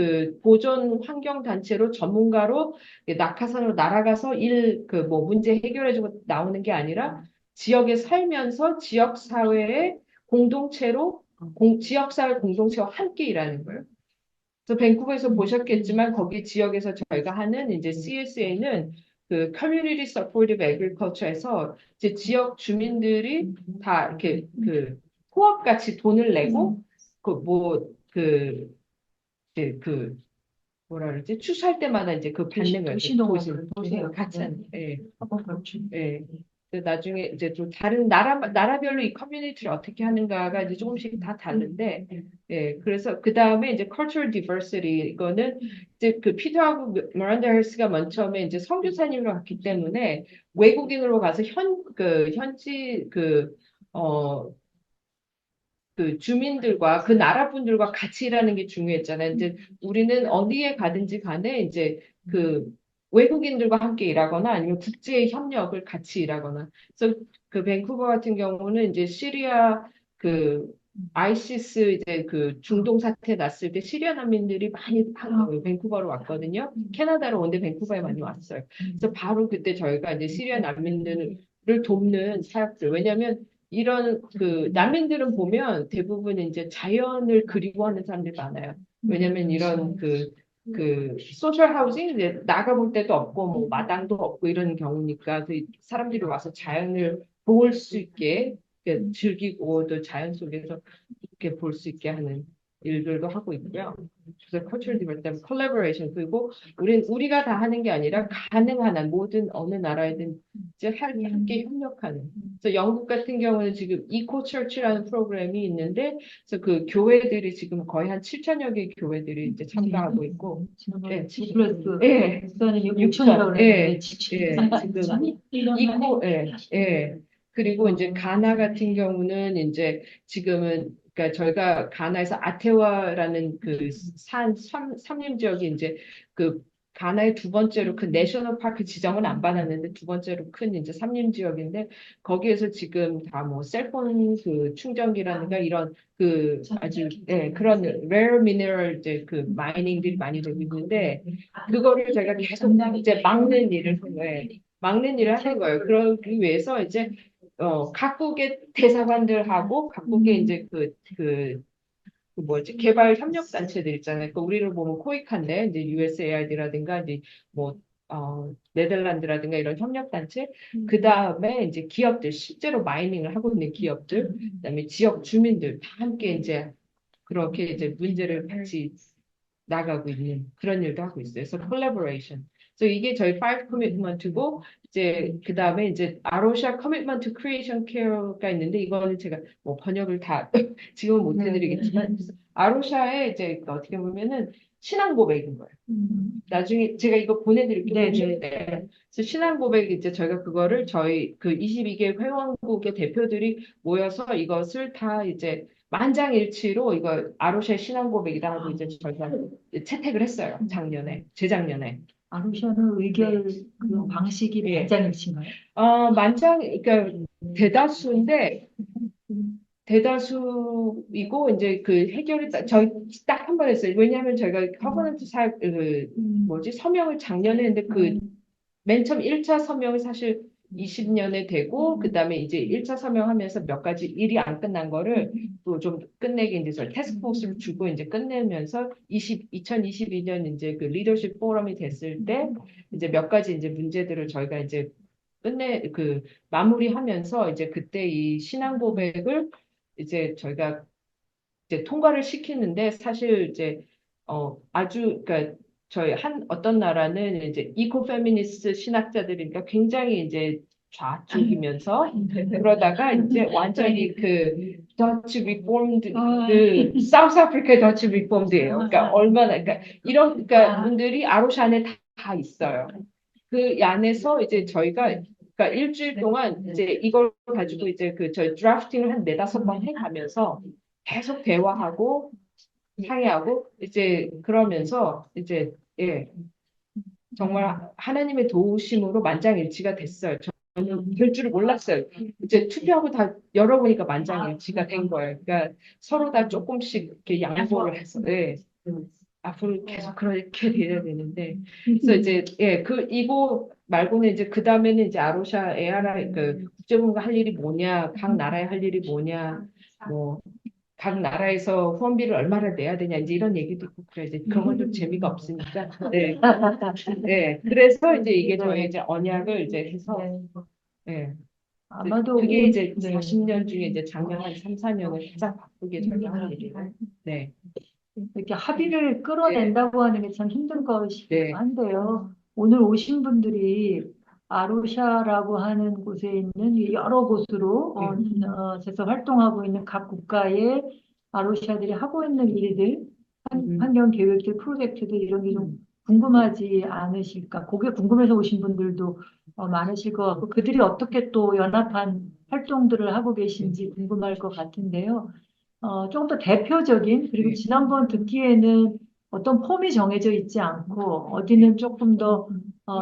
보존 환경 단체로 전문가로 낙하산으로 날아가서 문제 해결해주고 나오는 게 아니라 지역에 살면서 지역 사회의 공동체로 지역사회 공동체와 함께 일하는 거예요. 그래서 밴쿠버에서 보셨겠지만 거기 지역에서 저희가 하는 이제 CSA는 Community Supportive Agriculture에서 이제 지역 주민들이 다 이렇게 코업 같이 돈을 내고 이제 뭐라 그러지? 추수할 때마다 이제 받는 거예요. 도시농업 같이 하는. 예. 그렇죠. 예. 나중에 이제 또 다른 나라별로 이 커뮤니티를 어떻게 하는가가 이제 조금씩 다 다른데, 예, 그래서 그 다음에 이제 cultural diversity 이거는 이제 피터하고 미란다 헬스가 맨 처음에 이제 선교사님으로 갔기 때문에 외국인으로 가서 현지 주민들과 나라 분들과 같이 일하는 게 중요했잖아요. 이제 우리는 어디에 가든지 간에 이제 외국인들과 함께 일하거나 아니면 국제 협력을 같이 일하거나. 그래서 밴쿠버 같은 경우는 이제 시리아 아이시스 이제 중동 사태 났을 때 시리아 난민들이 많이 밴쿠버로 왔거든요. 캐나다로 온데 밴쿠버에 많이 왔어요. 그래서 바로 그때 저희가 이제 시리아 난민들을 돕는 사역들. 왜냐하면 이런 난민들은 보면 대부분 이제 자연을 그리워하는 사람들이 많아요. 왜냐면 이런 소셜 하우징 이제 나가볼 데도 없고 뭐 마당도 없고 이런 경우니까 사람들이 와서 자연을 볼 수 있게 즐기고 또 자연 속에서 이렇게 볼 수 있게 하는 일들도 하고 있고요. 그래서 cultural development, collaboration 그리고 우리가 다 하는 게 아니라 가능한 한 모든 어느 나라에든 이제 함께 협력하는. 그래서 영국 같은 경우는 지금 이코 처치라는 프로그램이 있는데, 그래서 교회들이 지금 거의 한 7천여 개 교회들이 이제 참가하고 있고, 예, 플러스 예, 부산은 6천이라고 그랬는데 지금 이코, 예. 그리고 이제 가나 같은 경우는 이제 지금은 그러니까 저희가 가나에서 아테와라는 산림 지역이 이제 가나의 두 번째로 큰 내셔널 파크 지정은 안 받았는데 두 번째로 큰 이제 산림 지역인데 거기에서 지금 다 뭐 셀폰 충전기라든가 이런 아주 그런 rare mineral 이제 마이닝들이 많이 되고 있는데 그거를 저희가 계속 이제 막는 일을 하는 거예요. 그러기 위해서 이제 각국의 대사관들하고 각국의 이제 개발 협력 단체들 있잖아요. 우리를 보면 코이카인데 이제 USAID라든가 이제 네덜란드라든가 이런 협력 단체, 그 다음에 이제 기업들 실제로 마이닝을 하고 있는 기업들, 그다음에 지역 주민들 다 함께 이제 그렇게 이제 문제를 같이 나가고 있는 그런 일도 하고 있어요. 그래서 collaboration. 그래서 이게 저희 five commitment고 이제 그 다음에 이제 아로샤 commitment to creation care가 있는데 이거는 제가 뭐 번역을 다 지금은 못 해드리겠지만 아로샤에 이제 어떻게 보면은 신앙 고백인 거예요. 나중에 제가 이거 보내드릴게요. 그래서 신앙 고백 이제 저희가 그거를 저희 22개 회원국의 대표들이 모여서 이것을 다 이제 만장일치로 이거 아로샤의 신앙 고백이다 하고 이제 저희가 채택을 했어요. 재작년에. 아루샤는 의결 방식이 만장일치인가요? 그러니까 대다수이고 이제 해결이 저희 딱 한 번 했어요. 왜냐하면 저희가 커버넌트 서명을 작년에 했는데 맨 처음 1차 서명을 사실 20년에 되고 그다음에 이제 1차 서명하면서 몇 가지 일이 안 끝난 거를 또 좀 끝내게 이제 저희 태스크포스를 주고 이제 끝내면서 2022년 이제 리더십 포럼이 됐을 때 이제 몇 가지 이제 문제들을 저희가 이제 마무리하면서 이제 그때 이 신앙 고백을 이제 저희가 이제 통과를 시키는데 사실 이제 아주 그러니까 저희 어떤 나라는 이제 이코페미니스트 신학자들이니까 굉장히 이제 좌쪽이면서 그러다가 이제 완전히 그 더치 리포먼드 그 사우스 아프리카 더치 리포먼드예요. 그러니까 얼마나 그러니까 이런 그러니까 분들이 아로샤 안에 다 있어요. 그 안에서 이제 저희가 그러니까 일주일 동안 이제 이걸 가지고 이제 그 저희 드래프팅을 한 네다섯 번 해가면서 계속 대화하고 상의하고 이제 그러면서 이제 예 정말 하나님의 도우심으로 만장일치가 됐어요. 저는 될 줄을 몰랐어요. 이제 투표하고 다 열어보니까 만장일치가 된 거예요. 그러니까 서로 다 조금씩 이렇게 양보를 해서 예. 앞으로 계속 그렇게 돼야 되는데 그래서 이제 그 이거 말고는 이제 그 다음에는 이제 아로샤 ARI 그 국제본부가 할 일이 뭐냐, 각 나라에 할 일이 뭐냐, 뭐 각 나라에서 후원비를 얼마나 내야 되냐 이제 이런 얘기도 있고 그래야지 그런 건 좀 재미가 없으니까 네. 네. 그래서 이제 이게 저희 이제 언약을 이제 해서 네. 아마도 그게 이제 네. 40년 중에 이제 작년 한 3, 4년을 가장 바쁘게 저희가 한 일이에요. 네. 이렇게 합의를 끌어낸다고 하는 게 참 힘든 것이기도 네. 한데요. 오늘 오신 분들이 아루샤라고 하는 곳에 있는 여러 곳으로 제서 활동하고 있는 각 국가의 아루샤들이 하고 있는 일들, 환경 계획들, 프로젝트들 이런 게 좀 궁금하지 않으실까? 그게 궁금해서 오신 분들도 많으실 것 같고 그들이 어떻게 또 연합한 활동들을 하고 계신지 궁금할 것 같은데요. 조금 더 대표적인, 그리고 지난번 듣기에는 어떤 폼이 정해져 있지 않고, 어디는 조금 더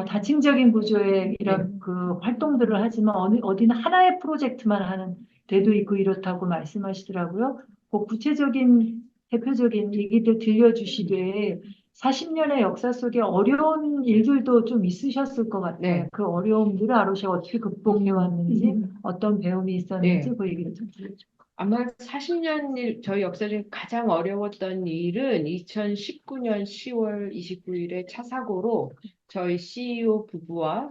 다층적인 구조의 이런 그 활동들을 하지만, 어디는 하나의 프로젝트만 하는 데도 있고 이렇다고 말씀하시더라고요. 그 구체적인, 대표적인 얘기들 들려주시되, 40년의 역사 속에 어려운 일들도 좀 있으셨을 것 같아요. 네. 그 어려움들을 아로샤가 어떻게 극복해 왔는지, 어떤 배움이 있었는지 그 얘기를 좀 들려주세요. 아마 40년 저희 역사 중에 가장 어려웠던 일은 2019년 10월 29일에 차 사고로 저희 CEO 부부와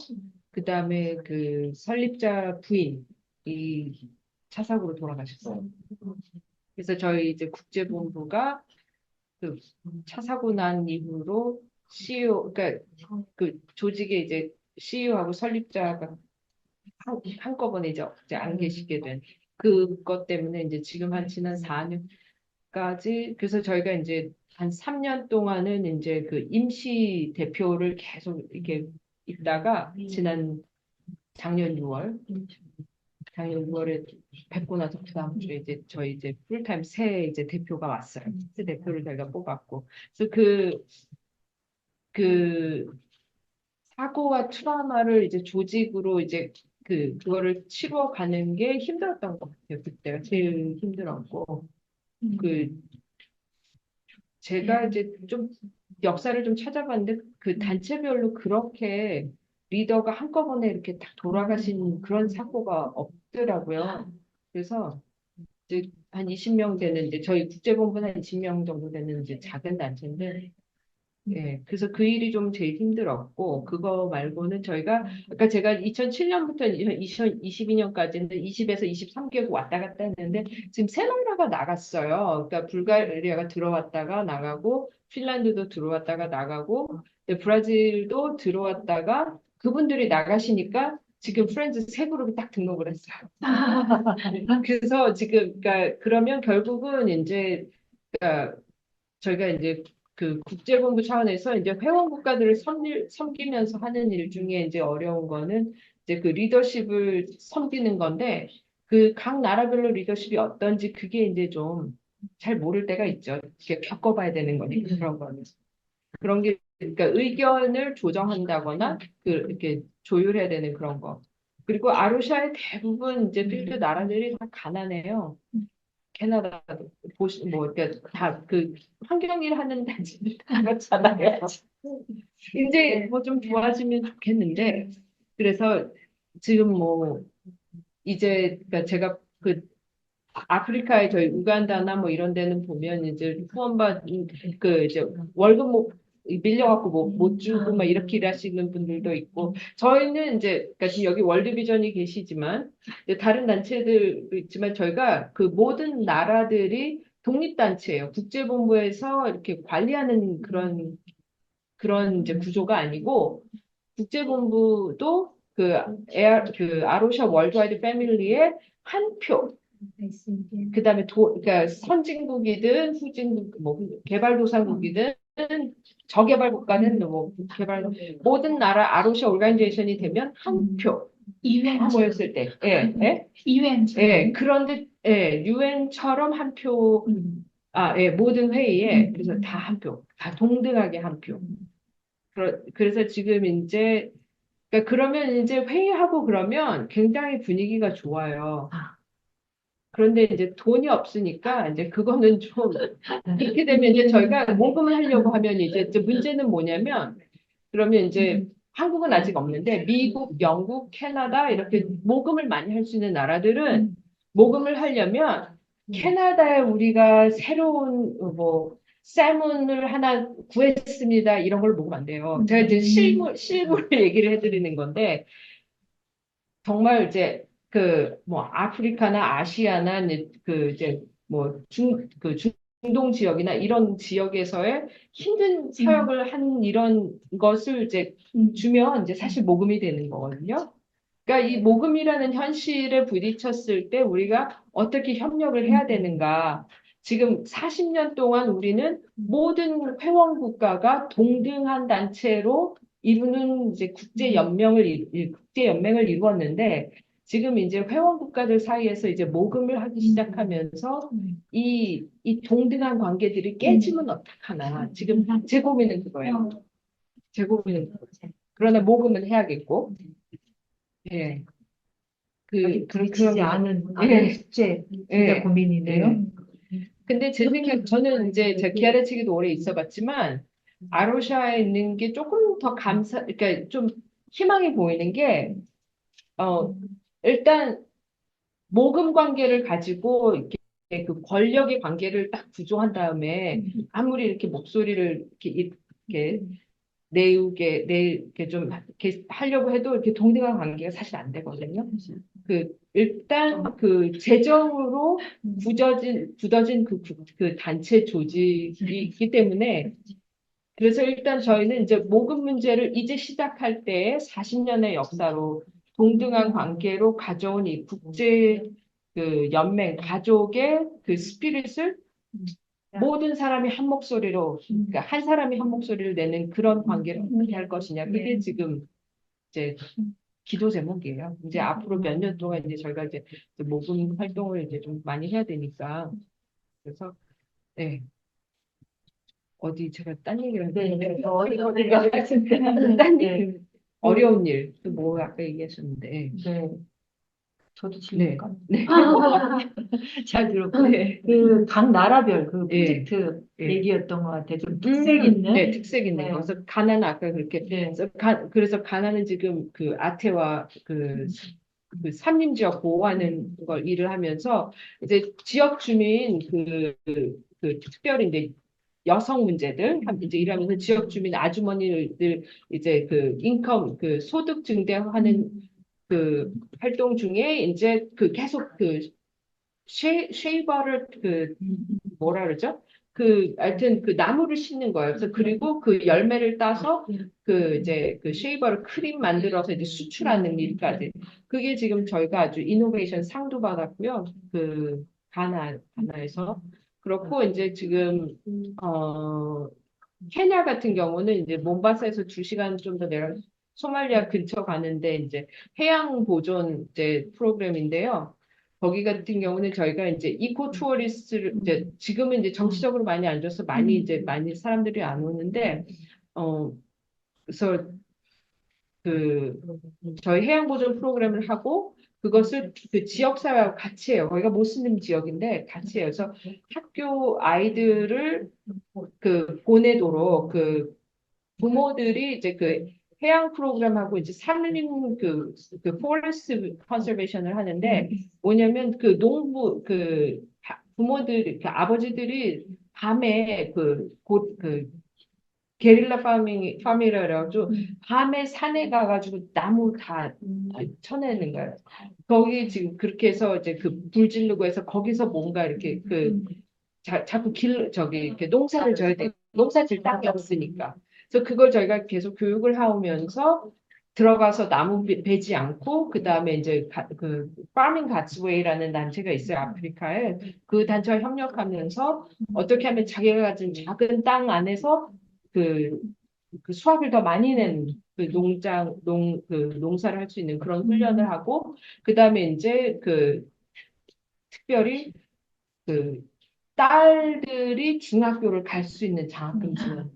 그 다음에 그 설립자 부인이 차 사고로 돌아가셨어요. 그래서 저희 이제 국제본부가 그 차 사고 난 이후로 CEO, 그러니까 그 조직의 이제 CEO하고 설립자가 한꺼번에 이제 안 계시게 된 그것 때문에 이제 지금 한 지난 4년까지 그래서 저희가 이제 한 3년 동안은 이제 그 임시 대표를 계속 이렇게 있다가 작년 6월에 뵙고 나서 그 다음 주에 이제 저희 이제 풀타임 새 이제 대표가 왔어요. 새 대표를 저희가 뽑았고 그래서 그 사고와 트라우마를 이제 조직으로 이제 그거를 치러가는 게 힘들었던 것 같아요. 그때가 제일 힘들었고 제가 이제 좀 역사를 좀 찾아봤는데 그 단체별로 그렇게 리더가 한꺼번에 이렇게 딱 돌아가신 그런 사고가 없더라고요. 그래서 이제 한 20명 되는 이제 저희 국제본부는 한 20명 정도 되는 이제 작은 단체인데 예, 그래서 그 일이 좀 제일 힘들었고, 그거 말고는 저희가, 아까 제가 2007년부터 2022년까지는 20에서 23개국 왔다 갔다 했는데, 지금 세 나라가 나갔어요. 그러니까 불가리아가 들어왔다가 나가고, 핀란드도 들어왔다가 나가고, 브라질도 들어왔다가, 그분들이 나가시니까 지금 프렌즈 세 그룹이 딱 등록을 했어요. 그래서 지금, 그러니까, 그러면 결국은 이제, 그러니까 저희가 이제 그 국제본부 차원에서 이제 회원 국가들을 섬기면서 하는 일 중에 이제 어려운 거는 이제 그 리더십을 섬기는 건데 그 각 나라별로 리더십이 어떤지 그게 이제 좀 잘 모를 때가 있죠. 이렇게 겪어봐야 되는 거니까 그런 거는. 그런 게 그러니까 의견을 조정한다거나 이렇게 조율해야 되는 그런 거. 그리고 아루샤의 대부분 이제 필드 나라들이 다 가난해요. 캐나다도 뭐 그러니까 다 그 환경일 하는 단체들 다 그렇잖아요. 이제 뭐 좀 좋아지면 좋겠는데 그래서 지금 뭐 이제 그러니까 제가 그 아프리카에 저희 우간다나 뭐 이런 데는 보면 이제 후원받은 그 이제 월급 뭐 밀려갖고 뭐 못 주고 막 이렇게 일하시는 분들도 있고 저희는 이제 그러니까 지금 여기 월드비전이 계시지만 이제 다른 단체들도 있지만 저희가 그 모든 나라들이 독립단체예요. 국제본부에서 이렇게 관리하는 그런 이제 구조가 아니고, 국제본부도 그 아로샤 월드와이드 패밀리의 한 표, 그다음에 그러니까 선진국이든 후진국, 뭐 개발도상국이든 저개발 국가는 뭐 모든 나라 아로샤 오르가니제이션이 되면 한 표. 다 모였을 때, 예, 예, 예, 그런데, 예, 유엔처럼 한 표, 예, 모든 회의에, 그래서 다 한 표, 다 동등하게 한 표. 그래서 지금 이제, 그러니까 그러면 이제 회의하고 그러면 굉장히 분위기가 좋아요. 그런데 이제 돈이 없으니까 이제 그거는 좀, 이렇게 되면 이제 저희가 모금을 하려고 하면 이제 문제는 뭐냐면, 그러면 이제 한국은 아직 없는데 미국, 영국, 캐나다 이렇게 모금을 많이 할 수 있는 나라들은 모금을 하려면 캐나다에 우리가 새로운 뭐 쌀문을 하나 구했습니다. 이런 걸 모금 안 돼요. 제가 이제 실물을 얘기를 해드리는 건데 정말 이제 그 뭐 아프리카나 아시아나 이제 그 중동 지역이나 이런 지역에서의 힘든 사역을 한 이런 것을 이제 주면 이제 사실 모금이 되는 거거든요. 그러니까 이 모금이라는 현실에 부딪혔을 때 우리가 어떻게 협력을 해야 되는가. 지금 40년 동안 우리는 모든 회원 국가가 동등한 단체로 이루는 이제 국제연맹을 이루었는데 지금 이제 회원 국가들 사이에서 이제 모금을 하기 시작하면서 이 동등한 관계들이 깨지면 어떡하나. 지금 제 고민은 그거예요. 제 고민은 그거예요. 그러나 모금은 해야겠고. 예. 부딪히지 않은 예. 숙제, 진짜 예. 고민이네요. 예. 근데 제 생각, 저는 이제 제 기아레치기도 오래 있어봤지만, 아로샤에 있는 게 조금 더 그러니까 좀 희망이 보이는 게, 일단, 모금 관계를 가지고, 이렇게 그 권력의 관계를 딱 구조한 다음에, 아무리 이렇게 목소리를 이렇게 이렇게 좀 이렇게 하려고 해도 이렇게 동등한 관계가 사실 안 되거든요. 일단 재정으로 굳어진 그 단체 조직이 있기 때문에 그래서 일단 저희는 이제 모금 문제를 이제 시작할 때 40년의 역사로 동등한 관계로 가져온 이 국제 연맹 가족의 그 스피릿을 모든 사람이 한 목소리로, 그러니까 한 사람이 한 목소리를 내는 그런 관계를 어떻게 할 것이냐. 그게 지금 이제 기도 제목이에요. 이제 앞으로 몇 년 동안 이제 저희가 이제 모금 활동을 이제 좀 많이 해야 되니까. 그래서, 네. 제가 딴 얘기를 했는데, 어디가 같은데, 딴 얘기, 어려운 일, 또 뭐 아까 얘기하셨는데. 네. 저도 네. 질문 네. 잘 들었고, 네. 각 나라별 그 예. 프로젝트 예. 얘기였던 것 같아요. 좀 특색 있는. 네, 특색 있는 네. 거. 그래서 가나는 아까 그렇게. 네. 그래서 가나는 지금 그 아태와 그 산림 지역 보호하는 걸 일을 하면서 이제 지역 주민 특별히 이제 여성 문제들 이제 일하면서 지역 주민 아주머니들 이제 그 인컴 소득 증대하는 그 활동 중에 이제 계속 쉐이버를 뭐라 그러죠? 하여튼 나무를 심는 거예요. 그래서 그리고 그 열매를 따서 이제 쉐이버를 크림 만들어서 이제 수출하는 일까지. 그게 지금 저희가 아주 이노베이션 상도 받았고요. 가나에서. 그렇고 이제 지금 케냐 같은 경우는 이제 몬바사에서 2시간 좀 더 내려 소말리아 근처 가는데 이제 해양 보존 이제 프로그램인데요. 거기 같은 경우는 저희가 이제 이코 투어리스트를 이제 지금은 이제 정치적으로 많이 안 줘서 많이 사람들이 안 오는데 그래서 저희 해양 보존 프로그램을 하고 그것을 지역 사회하고 같이 해요. 거기가 모슬림 지역인데 같이 해요. 그래서 학교 아이들을 보내도록 부모들이 이제 해양 프로그램하고 이제 산림 포레스트 컨서베이션을 하는데 뭐냐면 부모들 아버지들이 밤에 게릴라 파밍이라 그래가지고 밤에 산에 가가지고 나무 다 쳐내는 거예요. 거기 지금 그렇게 해서 이제 불 지르고 해서 거기서 뭔가 이렇게 자꾸 이렇게 농사를 져야 돼. 농사 질 땅이 없으니까. 그래서 그걸 저희가 계속 교육을 하면서 들어가서 나무 베지 않고, 그 다음에 이제 그 파밍 가츠웨이라는 단체가 있어요, 아프리카에. 그 단체와 협력하면서 어떻게 하면 자기가 가진 작은 땅 안에서 그, 그 수확을 더 많이 낸 그 농사를 할 수 있는 그런 훈련을 하고, 그 다음에 이제 특별히 그 딸들이 중학교를 갈 수 있는 장학금 지원.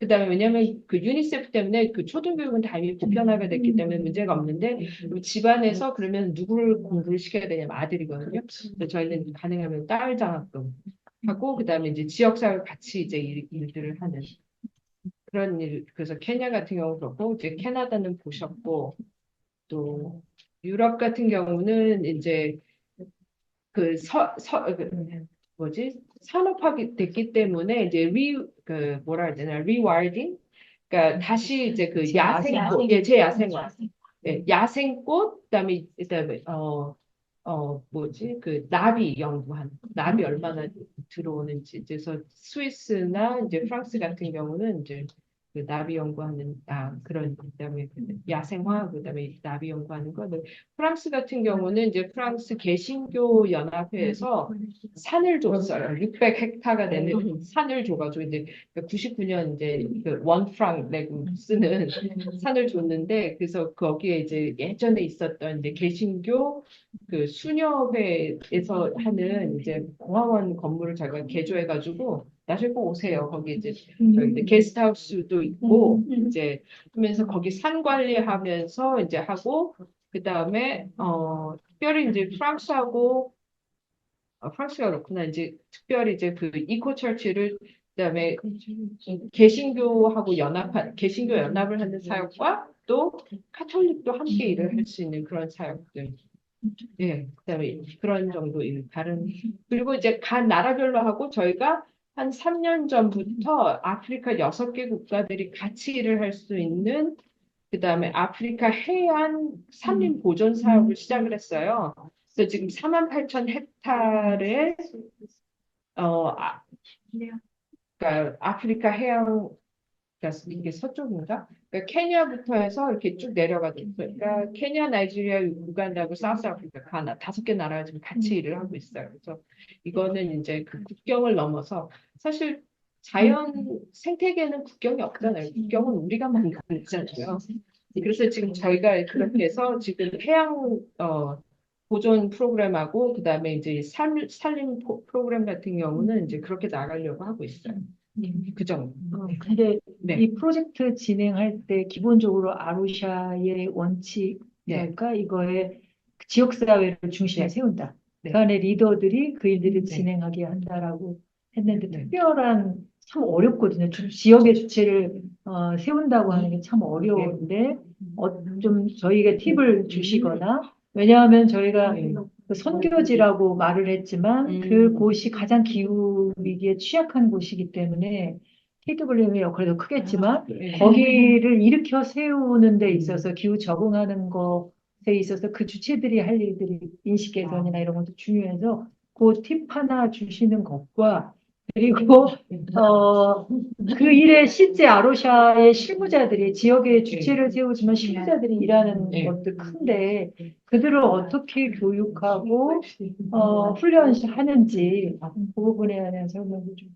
그다음에 왜냐하면 그 유니세프 때문에 그 초등교육은 당연히 보편화가 됐기 때문에 문제가 없는데 집안에서 그러면 누구를 공부를 시켜야 되냐면 아들이거든요. 그래서 저희는 가능하면 딸 장학금 하고 그다음에 이제 지역사회 같이 이제 일들을 하는 그런 일. 그래서 케냐 같은 경우 그렇고 이제 캐나다는 보셨고 또 유럽 같은 경우는 이제 뭐지? 산업화가 됐기 때문에 이제 뭐라 해야 되나, 리와이딩? 그러니까 다시 이제 그 야생꽃, 예, 재야생화. 예, 야생꽃, 그다음에, 뭐지? 그 나비 연구한, 나비 얼마나 들어오는지. 그래서 스위스나 이제 프랑스 같은 경우는 이제 그 나비 연구하는, 그런, 그다음에 그 야생화, 그다음에 나비 연구하는 거. 프랑스 같은 경우는 이제 프랑스 개신교 연합회에서 산을 줬어요. 600헥타가 되는 산을 줘가지고 이제 99년 이제 그 원프랑 내고 쓰는 산을 줬는데 그래서 거기에 이제 예전에 있었던 이제 개신교 그 수녀회에서 하는 이제 공화원 건물을 제가 개조해가지고 나중에 꼭 오세요. 거기 이제 저희 이제 게스트하우스도 있고 이제 하면서 거기 산 관리하면서 이제 하고 그 다음에 특별히 이제 프랑스가 그렇구나. 이제 특별히 이제 그 이코 철치를 그다음에 개신교 연합을 하는 사역과 또 카톨릭도 함께 일을 할 수 있는 그런 사역들. 예, 그다음에 그런 정도 그리고 이제 간 나라별로 하고 저희가 한 3년 전부터 아프리카 6개 국가들이 같이 일을 할 수 있는 그다음에 아프리카 해안 산림 보존 사업을 시작을 했어요. 그래서 지금 48,000헥타르의 그러니까 아프리카 해안 그러니까 이게 서쪽인가? 그러니까 케냐부터 해서 이렇게 쭉 내려가죠. 그러니까 케냐, 나이지리아, 우간다하고 사우스 아프리카, 가나 5개 나라가 지금 같이 일을 하고 있어요. 그래서 이거는 이제 그 국경을 넘어서 사실 자연 생태계는 국경이 없잖아요. 국경은 우리가 만들잖아요. 그래서 지금 저희가 그렇게 해서 지금 해양 보존 프로그램하고 그다음에 이제 산림 프로그램 같은 경우는 이제 그렇게 나가려고 하고 있어요. 그 정도. 근데 네. 이 프로젝트 진행할 때 기본적으로 아루샤의 원칙이랄까 이거에 지역사회를 중심에 네. 세운다. 네. 그 안에 리더들이 그 일들을 네. 진행하게 한다라고 했는데 네. 특별한 참 어렵거든요. 지역의 주체를 세운다고 하는 게 참 어려운데 좀 저희가 팁을 주시거나 왜냐하면 저희가 그 선교지라고 말을 했지만 그 곳이 가장 기후 위기에 취약한 곳이기 때문에 KWM의 역할이 더 크겠지만 거기를 일으켜 세우는 데 있어서 기후 적응하는 것에 있어서 그 주체들이 할 일들이 인식 개선이나 이런 것도 중요해서 그 팁 하나 주시는 것과 그리고 그 일에 실제 아로샤의 실무자들이 지역의 주체를 세우지만 실무자들이 일하는 것도 큰데 그들을 어떻게 교육하고 훈련하는지 그 부분에 대한 설명을 좀.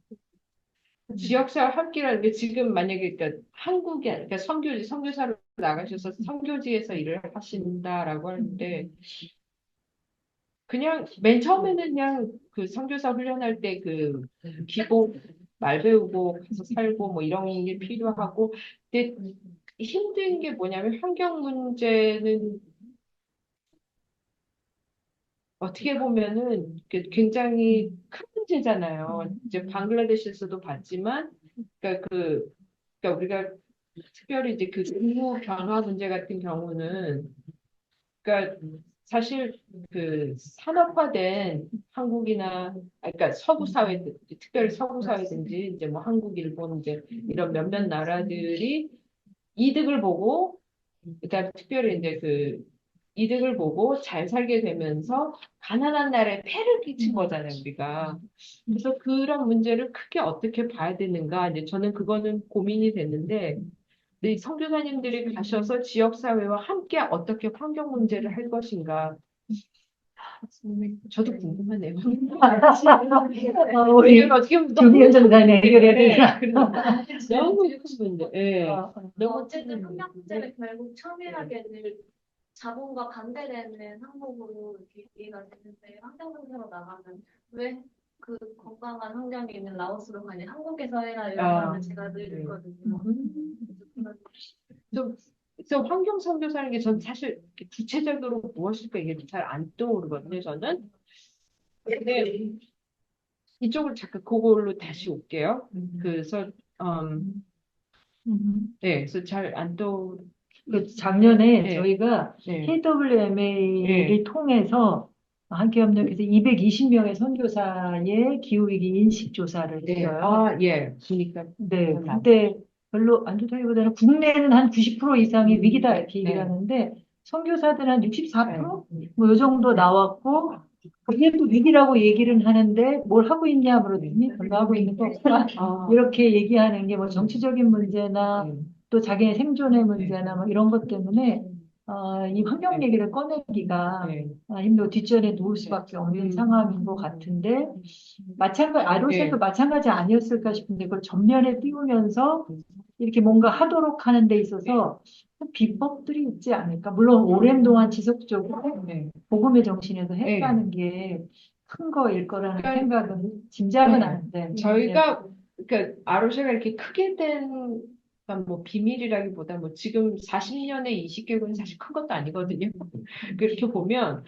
지역사회 함께라는 게 지금 만약에 그러니까 그러니까 선교사로 나가셔서 선교지에서 일을 하신다라고 하는데 그냥 맨 처음에는 그냥 그 선교사 훈련할 때 그 기본 말 배우고 가서 살고 뭐 이런 게 필요하고 근데 힘든 게 뭐냐면 환경 문제는 어떻게 보면은 굉장히 큰 문제잖아요. 이제 방글라데시에서도 봤지만 그러니까 우리가 특별히 이제 그 기후 변화 문제 같은 경우는 그러니까 사실 그 산업화된 한국이나 그러니까 서구 사회 특별히 서구 사회든지 이제 뭐 한국, 일본 이제 이런 몇몇 나라들이 이득을 보고 그다음에 특별히 이제 이득을 보고 잘 살게 되면서 가난한 나라에 폐를 끼친 거잖아요, 우리가. 그래서 그런 문제를 크게 어떻게 봐야 되는가. 이제 저는 그거는 고민이 됐는데, 이 선교사님들이 가셔서 지역사회와 함께 어떻게 환경 문제를 할 것인가. 저도 궁금하네요. 우리 왜냐면 어떻게 보면 조미연 전사님 해결해야 되나? 너무 큰 문제. 예. 너무 어쨌든 환경 문제는 결국 첨예하게 자본과 반대되는 항목으로 이렇게 이해가 되는데 환경 문제로 나가면 왜 그 건강한 환경이 있는 라오스로 가냐 한국에서 해라 이런 아, 말을 제가 늘 듣거든요. 그래서 환경 선교사라는 게 저는 사실 이렇게 구체적으로 무엇일까 이게 잘 안 떠오르거든요, 저는. 근데 이쪽을 잠깐 그걸로 다시 올게요. 그래서 네, 그래서 잘 안 떠오르. 그 작년에 네. 저희가 네. KWMA를 통해서 한국협력에서 220명의 선교사의 기후위기 인식조사를 네. 했어요. 아, 예. 그러니까. 네, 근데 별로 안 좋다기보다는 국내는 한 90% 이상이 위기다 이렇게 얘기를 네. 하는데 선교사들은 한 64%? 뭐 이 정도 나왔고 그게 또 위기라고 얘기를 하는데 뭘 하고 있냐 그러더니 별로 하고 있는 거 없다 이렇게 얘기하는 게 뭐 정치적인 문제나 또 자기의 생존의 문제나 뭐 이런 것 때문에 이 환경 얘기를 꺼내기가 힘들고 뒷전에 놓을 수밖에 없는 상황인 것 같은데 아로새도 네. 마찬가지 아니었을까 싶은데 그걸 전면에 띄우면서 이렇게 뭔가 하도록 하는 데 있어서 비법들이 있지 않을까. 물론 오랜 동안 지속적으로 복음의 정신에서 했다는 게 큰 거일 거라는 그러니까 생각은 짐작은 네. 하는데 저희가 그러니까 아로샤가 이렇게 크게 된 그러니까 뭐 비밀이라기보다 뭐 지금 40년에 20개국은 사실 큰 것도 아니거든요. 그렇게 보면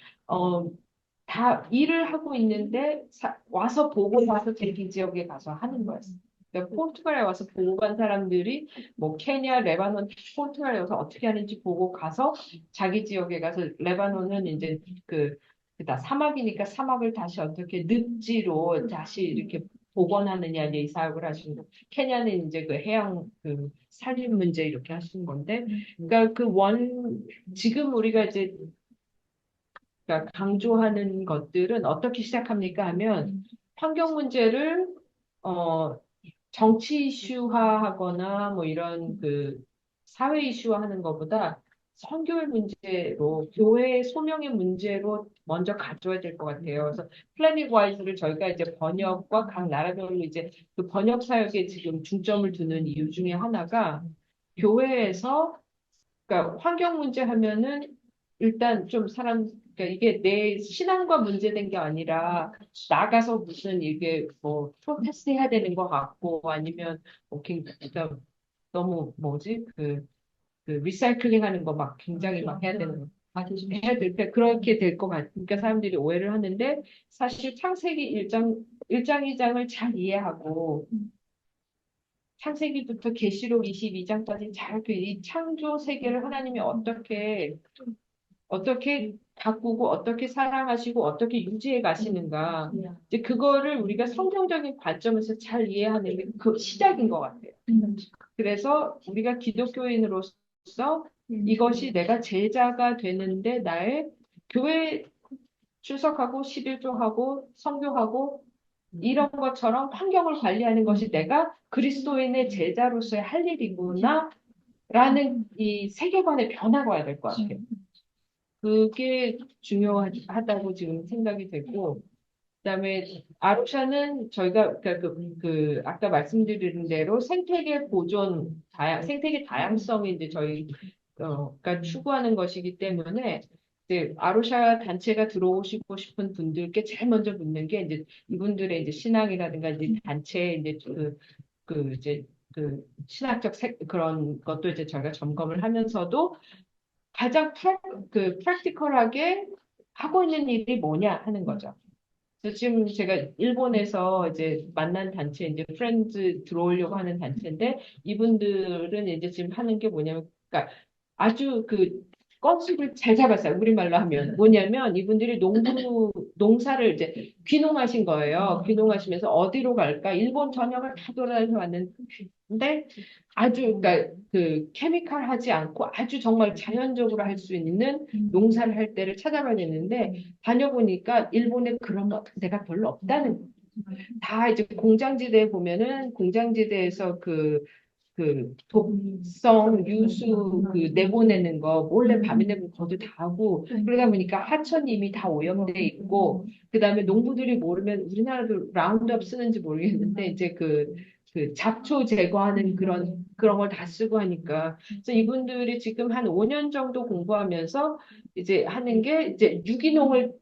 다 일을 하고 있는데 와서 보고 가서 자기 지역에 가서 하는 거였어요. 그러니까 포르투갈에 와서 보고 간 사람들이 뭐 케냐, 레바논, 포르투갈에 와서 어떻게 하는지 보고 가서 자기 지역에 가서 레바논은 이제 그다 사막이니까 사막을 다시 어떻게 늪지로 다시 이렇게 복원하느냐 이제 이 사업을 하시는 거. 케냐는 이제 그 해양 그 산림 문제 이렇게 하시는 건데, 그러니까 지금 우리가 이제 그러니까 강조하는 것들은 어떻게 시작합니까 하면 환경 문제를 어 정치 이슈화하거나 뭐 이런 그 사회 이슈화하는 것보다 선교의 문제로 교회의 소명의 문제로 먼저 가져야 될 것 같아요. 그래서 플래닛 와이즈를 저희가 이제 번역과 각 나라별로 이제 그 번역 사역에 지금 중점을 두는 이유 중에 하나가 교회에서 그러니까 환경 문제 하면은 일단 좀 그러니까 이게 내 신앙과 문제된 게 아니라 나가서 무슨 이게 뭐 프로테스트 해야 되는 것 같고 아니면 그러니까 너무 뭐지 그 리사이클링 하는 거 막 굉장히 막 해야 되는 거 해야 될 때 그렇게 될 것 같으니까 사람들이 오해를 하는데 사실 창세기 1장 2장을 잘 이해하고 창세기부터 계시록 22장까지 잘 이 창조 세계를 하나님이 어떻게 가꾸고 어떻게 사랑하시고 어떻게 유지해 가시는가 이제 그거를 우리가 성경적인 관점에서 잘 이해하는 게 그 시작인 것 같아요. 그래서 우리가 기독교인으로서 이것이 내가 제자가 되는데 나의 교회 출석하고 11조하고 선교하고 이런 것처럼 환경을 관리하는 것이 내가 그리스도인의 제자로서의 할 일이구나 라는 이 세계관의 변화가 와야 될 것 같아요. 그게 중요하다고 지금 생각이 되고 그다음에 아루샤는 저희가 그러니까 아까 말씀드린 대로 생태계 보존 생태계 다양성이 이제 저희가 추구하는 것이기 때문에 이제 아루샤 단체가 들어오시고 싶은 분들께 제일 먼저 묻는 게 이제 이분들의 이제 신앙이라든가 이제 단체 이제 이제 신학적 그런 것도 이제 저희가 점검을 하면서도 가장 프랙티컬하게 하고 있는 일이 뭐냐 하는 거죠. 그래서 지금 제가 일본에서 이제 만난 단체, 이제 프렌즈 들어오려고 하는 단체인데, 이분들은 이제 지금 하는 게 뭐냐면, 그러니까 아주 건수를 잘 잡았어요. 우리말로 하면. 뭐냐면 이분들이 농사를 이제 귀농하신 거예요. 귀농하시면서 어디로 갈까? 일본 전역을 다 돌아다녀 왔는데 아주, 그러니까 그 케미칼 하지 않고 아주 정말 자연적으로 할 수 있는 농사를 할 때를 찾아봐야 되는데 다녀보니까 일본에 그런 데가 별로 없다는 거예요. 다 이제 공장지대에 보면은 공장지대에서 그 독성 유수 그 내보내는 거 몰래 밤에 내고 거도 다 하고 그러다 보니까 하천이 이미 다 오염돼 있고 그다음에 농부들이 모르면 우리나라도 라운드업 쓰는지 모르겠는데 이제 그 잡초 제거하는 그런 걸 다 쓰고 하니까 그래서 이분들이 지금 한 5년 정도 공부하면서 이제 하는 게 이제 유기농을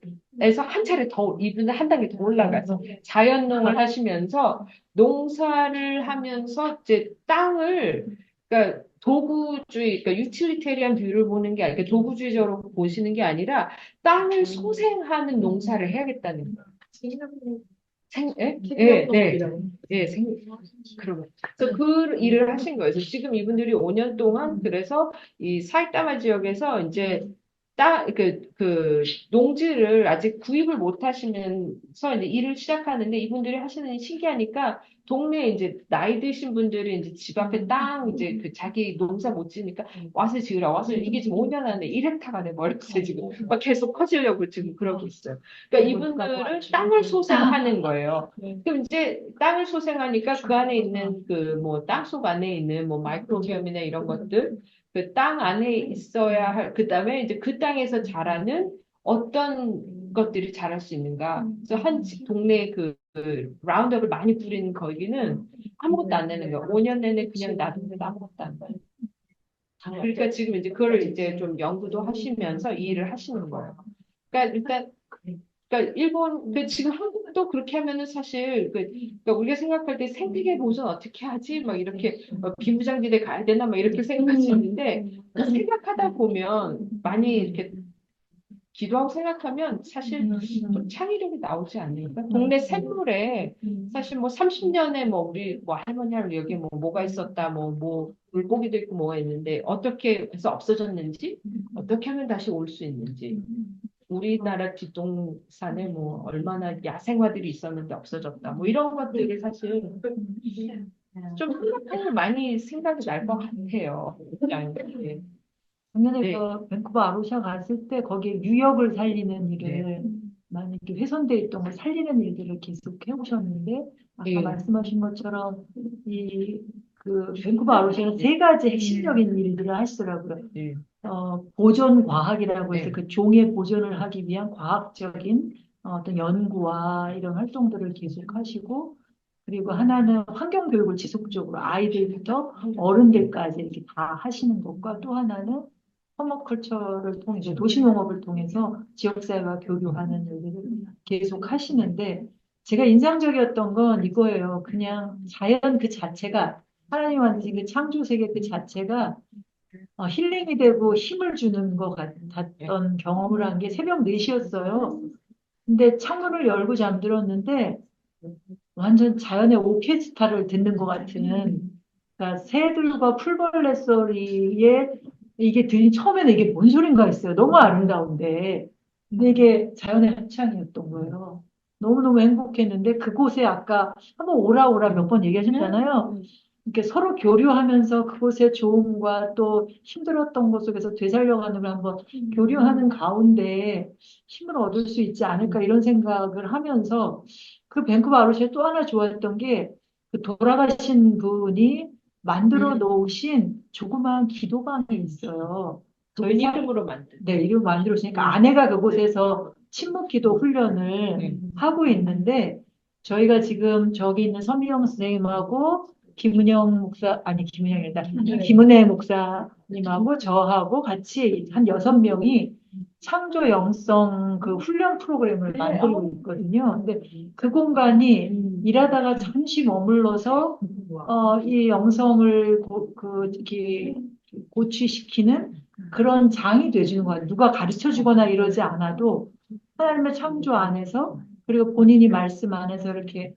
에서 한 차례 더 이분은 한 단계 더 올라가서 자연농을 하시면서 농사를 하면서 이제 땅을 그러니까 도구주의 그러니까 유틸리테리안 뷰를 보는 게 아니라 도구주의적으로 보시는 게 아니라 땅을 소생하는 농사를 해야겠다는 거예요. 그러면 그래서 그 일을 하신 거예요. 그래서 지금 이분들이 5년 동안 그래서 이 사이타마 지역에서 이제 그 농지를 아직 구입을 못 하시면서 이제 일을 시작하는데 이분들이 하시는 일이 신기하니까 동네에 이제 나이 드신 분들이 이제 집 앞에 땅 이제 그 자기 농사 못 지니까 와서 지으라 와서 이게 지금 5년 안에 1헥타가 돼버렸어요. 지금 막 계속 커지려고 지금 그러고 있어요. 그러니까 이분들은 땅을 소생하는 거예요. 그럼 이제 땅을 소생하니까 그 안에 있는 그 뭐 땅속 안에 있는 뭐 마이크로비엄이나 이런 것들 그 땅 안에 있어야 할, 그 다음에 이제 그 땅에서 자라는 어떤 것들이 자랄 수 있는가. 그래서 한 동네에 그 라운드업을 많이 뿌리는 거기는 아무것도 안 내는 거예요. 5년 내내 그냥 놔두면 아무것도 안 돼요. 그러니까 지금 이제 그걸 이제 좀 연구도 하시면서 이 일을 하시는 거예요. 그러니까 일단 그러니까 일본, 지금 한국도 그렇게 하면은 사실 그러니까 우리가 생각할 때 생태계 보존 어떻게 하지? 막 이렇게 비무장지대 가야 되나? 막 이렇게 생각할 수 있는데 생각하다 보면 많이 이렇게 기도하고 생각하면 사실 좀 창의력이 나오지 않습니까? 동네 샘물에 사실 뭐 30년에 뭐 우리 뭐 할머니 여기 뭐가 있었다 뭐 물고기도 있고 뭐가 있는데 어떻게 해서 없어졌는지 어떻게 하면 다시 올 수 있는지 우리나라 뒷동산에 뭐 얼마나 야생화들이 있었는데 없어졌다. 뭐 이런 것들이 사실 좀 생각하면 많이 생각이 날 것 같아요. 예. 작년에 네. 그 밴쿠버 아로샤 갔을 때 거기에 뉴욕을 살리는 일을 많이 이렇게 훼손돼 있던 걸 살리는 일들을 계속 해오셨는데 아까 네. 말씀하신 것처럼 이 그 밴쿠버 아로샤는 세 가지 핵심적인 일들을 하시더라고요. 네. 보존 과학이라고 해서 네. 그 종의 보존을 하기 위한 과학적인 어떤 연구와 이런 활동들을 계속 하시고 그리고 하나는 환경 교육을 지속적으로 아이들부터 어른들까지 이렇게 다 하시는 것과 또 하나는 퍼머컬처를 통해서 도시농업을 통해서 지역사회와 교류하는 일들을 계속 하시는데 제가 인상적이었던 건 이거예요. 그냥 자연 그 자체가 하나님한테 그 창조 세계 그 자체가 힐링이 되고 힘을 주는 것 같았던 경험을 한 게 새벽 4시였어요. 근데 창문을 열고 잠들었는데 완전 자연의 오케스트라를 듣는 것 같은 그러니까 새들과 풀벌레 소리에 이게 처음에는 이게 뭔 소린가 했어요. 너무 아름다운데 근데 이게 자연의 합창이었던 거예요. 너무너무 행복했는데 그곳에 아까 한번 오라 몇 번 얘기하셨잖아요. 이렇게 서로 교류하면서 그곳의 좋음과 또 힘들었던 것 속에서 되살려가는 걸 한번 교류하는 가운데 힘을 얻을 수 있지 않을까 이런 생각을 하면서 그 밴쿠버 아로시에 또 하나 좋았던 게 그 돌아가신 분이 만들어 놓으신 조그마한 기도방이 있어요. 저희 이름으로 만든. 네, 이름 만들었으니까 아내가 그곳에서 침묵기도 훈련을 하고 있는데 저희가 지금 저기 있는 서미영 선생님하고 김은영 목사, 아니 김은영이 아니라 김은혜 목사님하고 저하고 같이 한 6명이 창조 영성 그 훈련 프로그램을 만들고 있거든요. 근데 그 공간이 일하다가 잠시 머물러서 이 영성을 고취시키는 그런 장이 돼주는 거예요. 누가 가르쳐 주거나 이러지 않아도 하나님의 창조 안에서 그리고 본인이 말씀 안에서 이렇게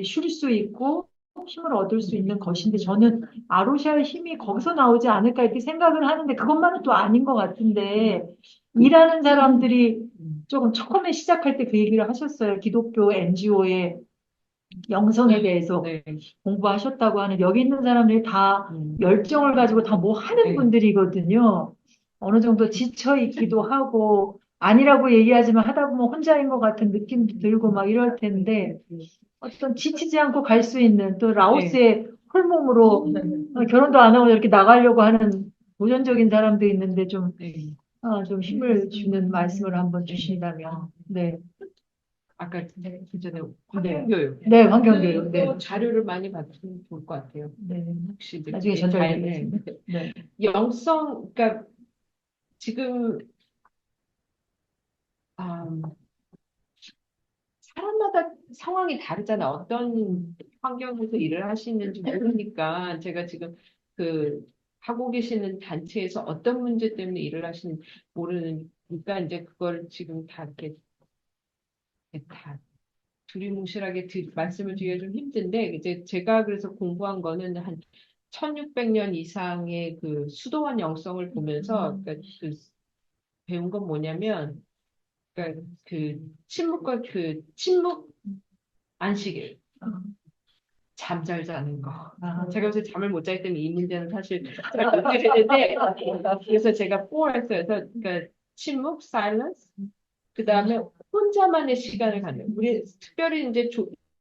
쉴 수 있고 힘을 얻을 수 있는 것인데 저는 아로샤의 힘이 거기서 나오지 않을까 이렇게 생각을 하는데 그것만은 또 아닌 것 같은데 일하는 사람들이 조금 처음에 시작할 때 그 얘기를 하셨어요. 기독교 NGO의 영성에 대해서 네. 공부하셨다고 하는 여기 있는 사람들이 다 열정을 가지고 다 뭐 하는 네. 분들이거든요. 어느 정도 지쳐 있기도 하고 아니라고 얘기하지만 하다 보면 혼자인 것 같은 느낌도 들고 막 이럴 텐데 어떤 지치지 않고 갈 수 있는 또 라오스의 홀몸으로 결혼도 안 하고 이렇게 나가려고 하는 도전적인 사람도 있는데 좀, 네. 좀 힘을 주는 말씀을 한번 주신다면. 네. 아까 그 전에 환경교육. 네, 환경교육. 네. 또 자료를 많이 받으면 좋을 것 같아요. 네. 혹시 이제 나중에 그게 전달드리겠습니다. 네. 영성, 그러니까 지금 사람마다 상황이 다르잖아. 어떤 환경에서 일을 하시는지 모르니까 제가 지금 그 하고 계시는 단체에서 어떤 문제 때문에 일을 하시는지 모르니까 이제 그걸 지금 다 이렇게 다 두리뭉실하게 말씀을 드리기가 좀 힘든데 이제 제가 그래서 공부한 거는 한 1600년 이상의 그 수도원 영성을 보면서 그러니까 그 배운 건 뭐냐면 그러니까 그 침묵과 그 침묵 안식일 잠 잘 자는 거. 제가 요새 잠을 못 자기 때문에 이 문제는 사실 잘 못 드리는데 그래서 제가 4했어요. 그래서 그러니까 침묵, silence, 그 다음에 혼자만의 시간을 갖는. 우리 특별히 이제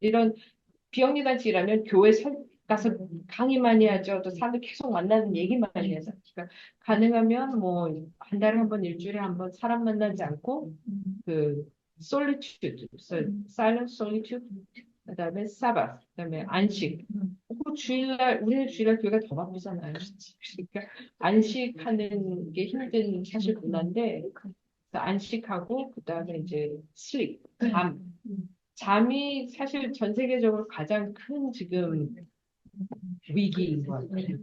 이런 비영리 단체라면 교회 가서 강의 많이 하죠. 또 사람들 계속 만나는 얘기 많이 해서. 그러니까 가능하면 뭐 한 달에 한 번, 일주일에 한 번 사람 만나지 않고 그 solitude, silent solitude, 그다음에 사바, 그다음에 안식. 그 주일날 우리는 주일날 교회가 더 바쁘잖아요. 그러니까 안식하는 게 힘든 사실 문화인데 그래서 안식하고 그다음에 이제 sleep, 잠이 사실 전 세계적으로 가장 큰 지금 위기인 것 같아요.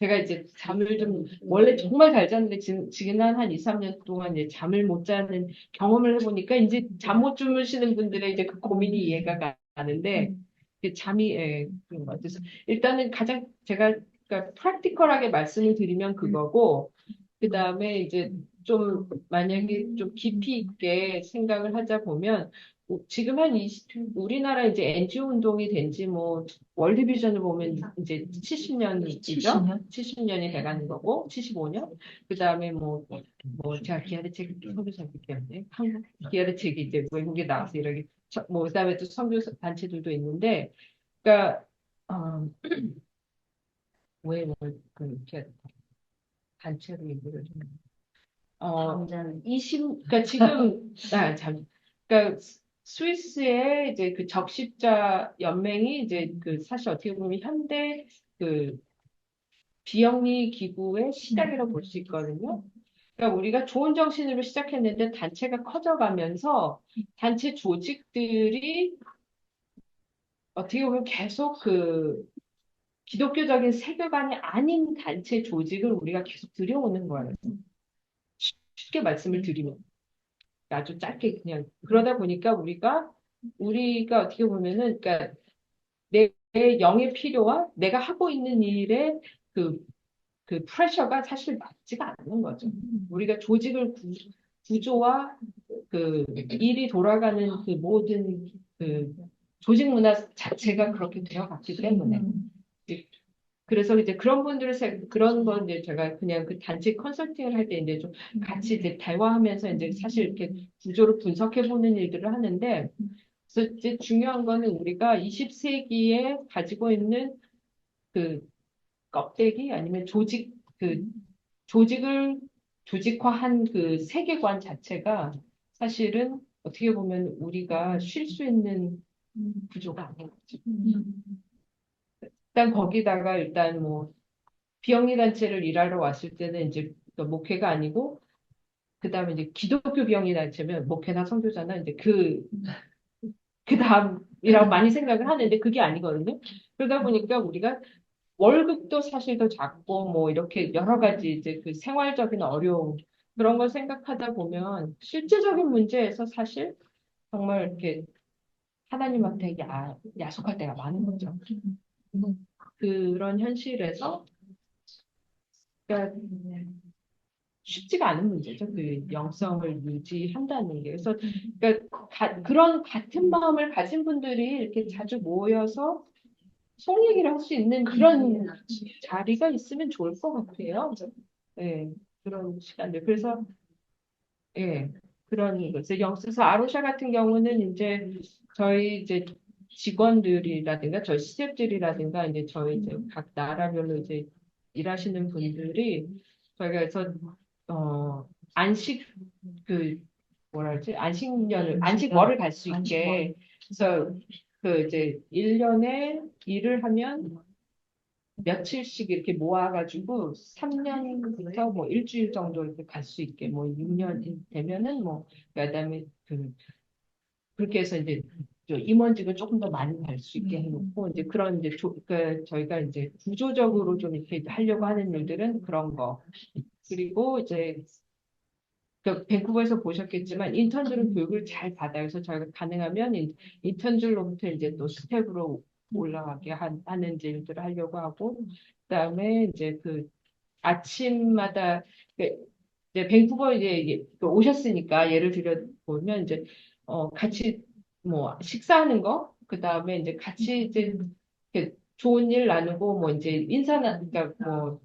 제가 이제 잠을 좀 원래 정말 잘 잤는데 지난 한 2, 3년 동안 이제 잠을 못 자는 경험을 해보니까 이제 잠 못 주무시는 분들의 이제 그 고민이 이해가 가는데 잠이 그런 것 같아요. 그래서 일단은 가장 제가 그러니까 프랙티컬하게 말씀을 드리면 그거고 그 다음에 이제 좀 만약에 좀 깊이 있게 생각을 하자 보면 지금 우리나라 이제 NGO 운동이 된 지 뭐 월드비전을 보면 이제 70년이죠. 70년이 돼가는 거고 75년. 그 다음에 뭐 제가 기아의 책 선교 선교했는데 한국 기아의 책이 이제 외국에 나와서 이렇게 뭐 그다음에 또 선교 단체들도 있는데 그러니까 왜그 기아 단체로 얘기를 좀 20, 그러니까 지금, 그러니까 스위스의 이제 그 적십자 연맹이 이제 그 사실 어떻게 보면 현대 그 비영리 기구의 시작이라고 볼 수 있거든요. 그러니까 우리가 좋은 정신으로 시작했는데 단체가 커져가면서 단체 조직들이 어떻게 보면 계속 그 기독교적인 세계관이 아닌 단체 조직을 우리가 계속 들여오는 거예요. 쉽게 말씀을 드리면. 아주 짧게 그냥 그러다 보니까 우리가 어떻게 보면은 그러니까 내 영의 필요와 내가 하고 있는 일의 그 프레셔가 사실 맞지가 않는 거죠. 우리가 조직을 구조와 그 일이 돌아가는 그 모든 그 조직 문화 자체가 그렇게 되어갔기 때문에 그래서 이제 그런 그런 건 이제 제가 그냥 그 단체 컨설팅을 할 때 이제 좀 같이 이제 대화하면서 이제 사실 이렇게 구조를 분석해 보는 일들을 하는데, 그래서 이제 중요한 거는 우리가 20세기에 가지고 있는 그 껍데기 아니면 조직을 조직화한 그 세계관 자체가 사실은 어떻게 보면 우리가 쉴 수 있는 구조가 아닌 거죠. 일단 거기다가 일단 뭐 비영리 단체를 일하러 왔을 때는 이제 목회가 아니고 그다음에 이제 기독교 비영리 단체면 목회나 선교사나 이제 그 다음이라고 많이 생각을 하는데 그게 아니거든요. 그러다 보니까 우리가 월급도 사실 더 작고 뭐 이렇게 여러 가지 이제 그 생활적인 어려움 그런 걸 생각하다 보면 실제적인 문제에서 사실 정말 이렇게 하나님한테 야속할 때가 많은 거죠. 그런 현실에서 그러니까 쉽지가 않은 문제죠. 그 영성을 유지한다는 게. 그래서 그러니까 그런 같은 마음을 가진 분들이 이렇게 자주 모여서 속 얘기를 할 수 있는 그런 자리가 있으면 좋을 것 같아요. 예, 그런 시간들. 그래서 예, 그런 거죠. 영수서 아로샤 같은 경우는 이제 저희 이제 직원들이라든가 저희 스태프들이라든가 이제 저희 이제 각 나라별로 이제 일하시는 분들이 저희가 그래서 안식 그 뭐라 그러지? 안식월을 갈 수 있게 그래서 그 이제 1년에 일을 하면 며칠씩 이렇게 모아가지고 3년부터 뭐 일주일 정도 이렇게 갈 수 있게 뭐 6년 되면은 뭐 그다음에 그렇게 해서 이제 저 임원직을 조금 더 많이 갈 수 있게 해놓고 이제 그런 이제 저희가 이제 구조적으로 좀 이렇게 하려고 하는 일들은 그런 거 그리고 이제 밴쿠버에서 보셨겠지만 인턴들은 교육을 잘 받아요. 그래서 저희가 가능하면 인턴들로부터 이제 또 스텝으로 올라가게 하는 일들을 하려고 하고 그다음에 이제 그 아침마다 이제 밴쿠버 이제 오셨으니까 예를 들어 보면 이제 같이 뭐 식사하는 거 그다음에 이제 같이 이제 이렇게 좋은 일 나누고 뭐 이제 그러니까 뭐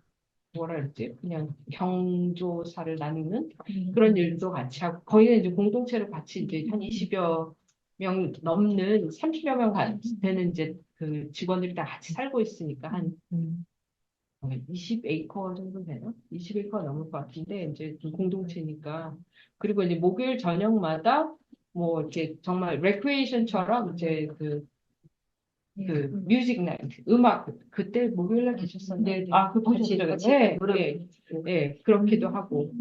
뭐라 그러지 그냥 경조사를 나누는 그런 일도 같이 하고 거기는 이제 공동체로 같이 이제 한 20여 명 넘는 30여 명 되는 이제 그 직원들이 다 같이 살고 있으니까 한 20에이커 정도 되나? 20에이커 넘을 것 같은데 이제 좀 공동체니까 그리고 이제 목요일 저녁마다 뭐 이렇게 정말 레크레이션처럼 이제 뮤직 나이트 음악 그때 목요일날 계셨었는데 그 보셨죠? 네, 그렇기도 하고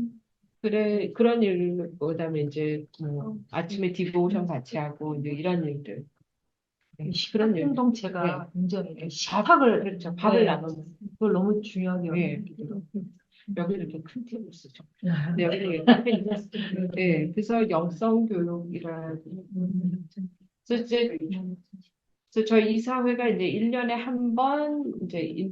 그런 일 그다음에 이제 뭐 아침에 디보션 같이 하고 이제 이런 일들 그런 일 공동체가 굉장히 그렇죠. 밥을 나누는 그걸 너무 중요하게 네. 여기더라고요. 여기는 좀 큰 테이블 쓰죠. 네, 여기는 카페인데. 네, 그래서 영성 교육이라. 그래서 이제 그래서 저희 이사회가 이제 1년에 한 번 이제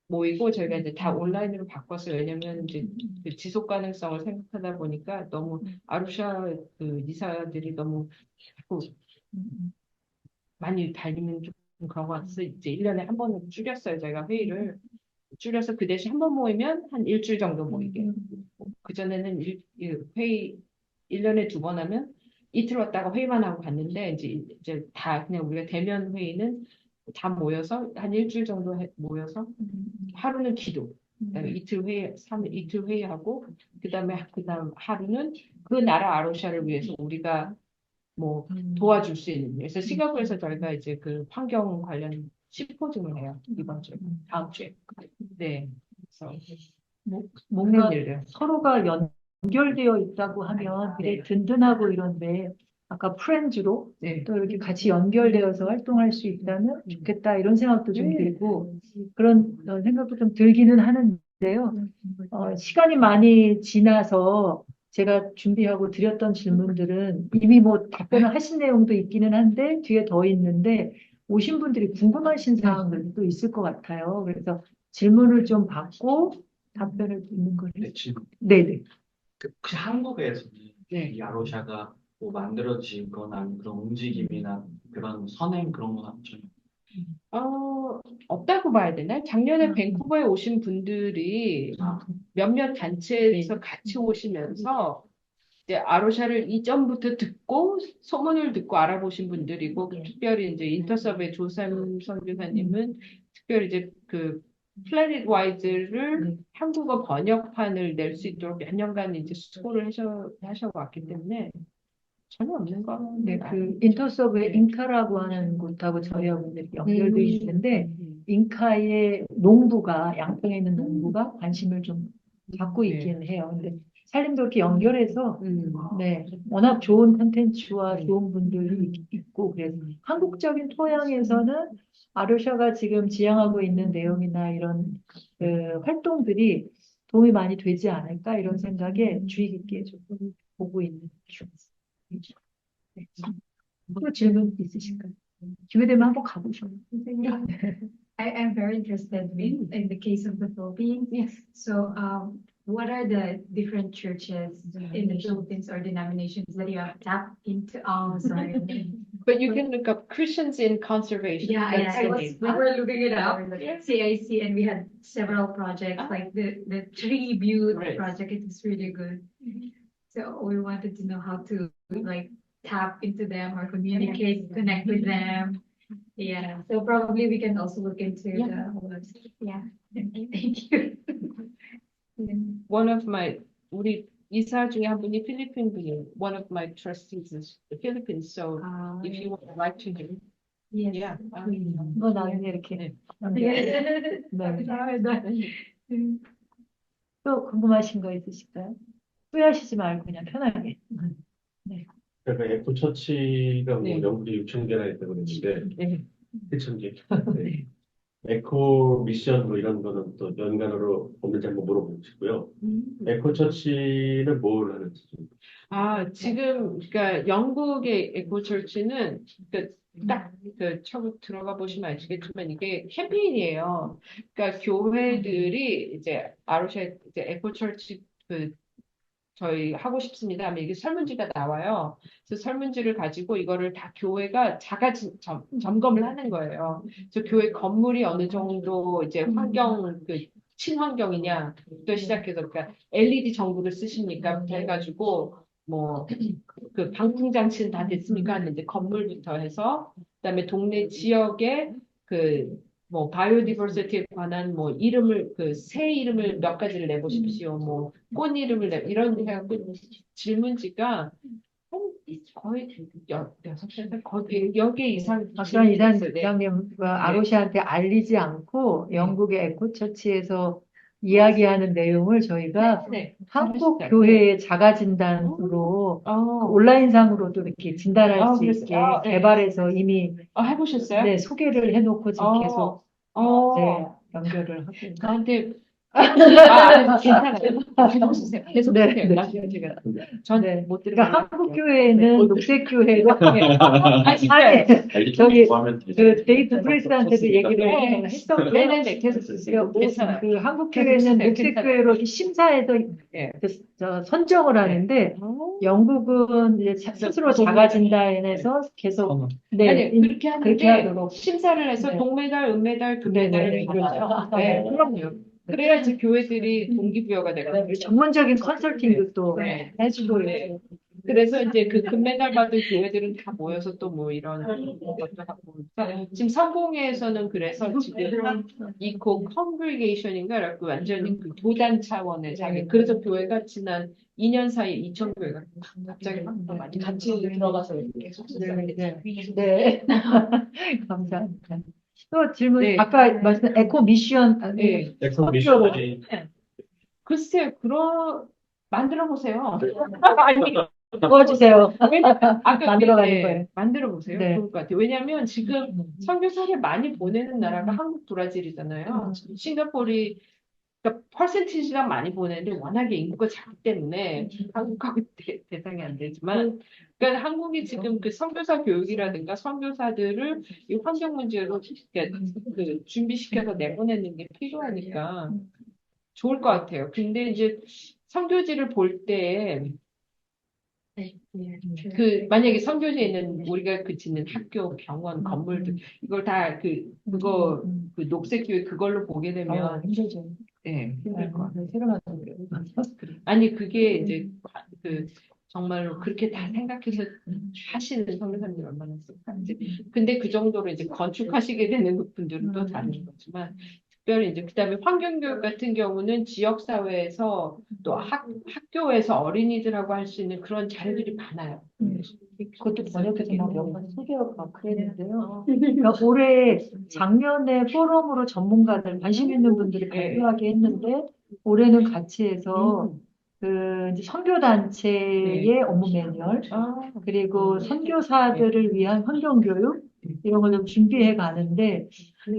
모이고 저희가 이제 다 온라인으로 바꿨어요. 왜냐면 이제 그 지속 가능성을 생각하다 보니까 너무 아루샤 그 이사들이 너무 자꾸 많이 달리면 좀 그런 것 같아서 이제 1년에 한 번은 줄였어요. 저희가 회의를. 줄여서 그 대신 한 번 모이면 한 일주일 정도 모이게. 그전에는 회의 1년에 2번 하면 이틀 왔다가 회의만 하고 갔는데 이제 다 그냥 우리가 대면 회의는 다 모여서 한 일주일 정도 모여서 하루는 기도. 그다음에 이틀 회의하고 그다음 하루는 그 나라 아로샤를 위해서 우리가 뭐 도와줄 수 있는 일. 그래서 싱가포르에서 저희가 이제 그 환경 관련 심포지움을 해요. 이번 주에, 다음 주에. 네. 그래서 뭔가 그런 일들. 서로가 연결되어 있다고 하면 되게 든든하고 이런데 아까 프렌즈로 네. 또 이렇게 같이 연결되어서 활동할 수 있다면 좋겠다 이런 생각도 좀 들고 그런 생각도 좀 들기는 하는데요. 시간이 많이 지나서 제가 준비하고 드렸던 질문들은 이미 뭐 답변을 하신 내용도 있기는 한데 뒤에 더 있는데 오신 분들이 궁금하신 사항들도 있을 것 같아요. 그래서 질문을 좀 받고 답변을 듣는 거를. 네, 지금 네네. 혹시 한국에서는 네. 이 아로샤가 뭐 만들어지거나 그런 움직임이나 그런 선행 그런 건 전혀 없다고 봐야 되나? 작년에 밴쿠버에 오신 분들이 몇몇 단체에서 같이 오시면서 이제 아로샤를 이전부터 듣고 소문을 듣고 알아보신 분들이고 특별히 이제 인터섭의 조삼 선교사님은 특별히 이제 그 플래닛 와이즈를 한국어 번역판을 낼 수 있도록 몇 년간 이제 수고를 하셔왔기 때문에 전혀 없는 거. 네, 그 인터서브의 잉카라고 하는 곳하고 저희하고 이렇게 연결돼 있는데 잉카의 농부가 양평에 있는 농부가 관심을 좀 갖고 있긴 해요. 근데 살림도 이렇게 연결해서 네, 워낙 좋은 콘텐츠와 좋은 분들이 있고 그래서 한국적인 토양에서는 아르샤가 지금 지향하고 있는 내용이나 이런 활동들이 도움이 많이 되지 않을까 이런 생각에 주의 깊게 좀 보고 있는 중입니다. 네. 또 질문 있으실까요? 기회 되면 한번 가보셔요. I am very interested in the case of the Philippines. Yes. So, what are the different churches in the Philippines or denominations that you have tapped into? Oh, sorry. But you can look up Christians in Conservation. Yeah, That's I the was, name. we were looking it up, Yeah. CIC, and we had several projects, like the Tribute Right. project. It is really good. So we wanted to know how to like tap into them or communicate, connect with them. Yeah, so probably we can also look into Yeah. the website. Yeah, thank you. One of my 우리 이사 중에 한 분이 필리핀 분이에요. One of my trustees is the Philippines. So if you would like to hear, Yes. yeah. 뭐 나중에 이렇게. 네. 네. 감사합니다. 또 궁금하신 거 있으실까요? 후회하시지 말고 그냥 편하게. 그러니까 에코처치가 뭐 네. 영국에 6천 개나 있다고 그랬는데 네. 7천 개. 네. 에코 미션 뭐 이런 거는 또 연관으로 없는지 한번 물어보고 싶고요. 에코처치는 뭘 하는지 좀. 지금, 그러니까 영국의 에코처치는 딱그 처음 들어가 보시면 아시겠지만 이게 캠페인이에요. 그러니까 교회들이 이제 아로샤 이제 에코처치 저희 하고 싶습니다 하면 이게 설문지가 나와요. 그래서 설문지를 가지고 이거를 다 교회가 자가 점검을 하는 거예요. 그래서 교회 건물이 어느 정도 이제 친환경이냐부터 시작해서 그러니까 LED 전구를 쓰십니까부터 해가지고 뭐 그 방풍 장치는 다 됐습니까 하는 이제 건물부터 해서 그다음에 동네 지역에 뭐 바이오디버시티에 관한 뭐 이름을 새 이름을 몇 가지를 내보십시오. 뭐 꽃 이름을 이런 해갖고 질문지가 거의 6개 거의 10개 이상 박수환 이상 있어요. 네. 부장님 아로시한테 알리지 않고 영국의 에코처치에서 이야기하는 내용을 저희가 네. 한국 잘하시죠. 교회의 자가진단으로 온라인상으로도 이렇게 진단할 수 있게 네. 개발해서 이미 해보셨어요? 네, 소개를 해놓고 지금 계속 네, 연결을 하고 있는. 나한테 괜찮아요. 해보세요. 계속 네, 하세요. 네. 나중에 제가 전 네. 못 들으면 그러니까 한국 할게요. 교회는 녹색교회로 진짜요? 저기 구하면 데이트 프레스한테도 얘기를 했었고 네네네 계속 쓰세요. 괜찮아요. 그 한국 교회는 녹색교회로 이렇게 심사해서 예. 선정을 하는데 영국은 이제 스스로 자가진단해서 계속 아니 네, 그렇게 그렇게 하는데 하도록 심사를 해서 네. 동메달, 은메달, 네네네 금메달을 받아요. 네, 그럼요. 그래야지 교회들이 동기부여가 되거든요. 전문적인 컨설팅도 또 네. 해주고 네. 그래서 이제 그 금메달 받은 교회들은 다 모여서 또 뭐 이런 것도 하고. 지금 성공회에서는 그래서 지금 이코 컨그리게이션인가 그 완전히 그 도단 차원의 자기. 그래서 교회가 지난 2년 사이에 2천 교회가 갑자기 많이 같이 들어가서 계속 네. 감사합니다. 또 질문 네. 아까 말씀 에코 미션 네. 에코 미션이 글쎄요, 만들어 보세요. 아니, 도와주세요. 아까 만들어가는 거예요. 만들어 보세요. 네. 좋을 것 같아요. 왜냐하면 지금 선교사를 많이 보내는 나라가 한국, 브라질이잖아요. 싱가포르이 그러니까 퍼센티지랑 많이 보내는데 워낙에 인구가 작기 때문에 한국하고 대상이 안 되지만 그러니까 한국이 지금 그 선교사 교육이라든가 선교사들을 이 환경 문제로 그러니까 준비시켜서 내보내는 게 필요하니까 좋을 것 같아요. 근데 이제 선교지를 볼 때 만약에 선교지에 있는 우리가 짓는 학교, 병원, 건물들 이걸 다 그 녹색 교육 그걸로 보게 되면 힘들죠. 네, 힘들 것 같아요. 새로 만든 게. 아니 그게 이제 정말로 그렇게 다 생각해서 하시는 선교사님들 얼마나 있을지. 근데 그 정도로 이제 건축하시게 되는 분들은 또 다른 거지만 특별히 이제 그다음에 환경교육 같은 경우는 지역 사회에서 또 학교에서 어린이들하고 할 수 있는 그런 자료들이 많아요. 그것도 번역해서 막 몇 번 소개하고 막 그랬는데요. 그러니까 올해 작년에 포럼으로 전문가들 관심 있는 분들이 발표하게 했는데 올해는 같이 해서 이제 선교단체의 업무 매뉴얼 그리고 선교사들을 위한 환경교육 이런 걸 좀 준비해 가는데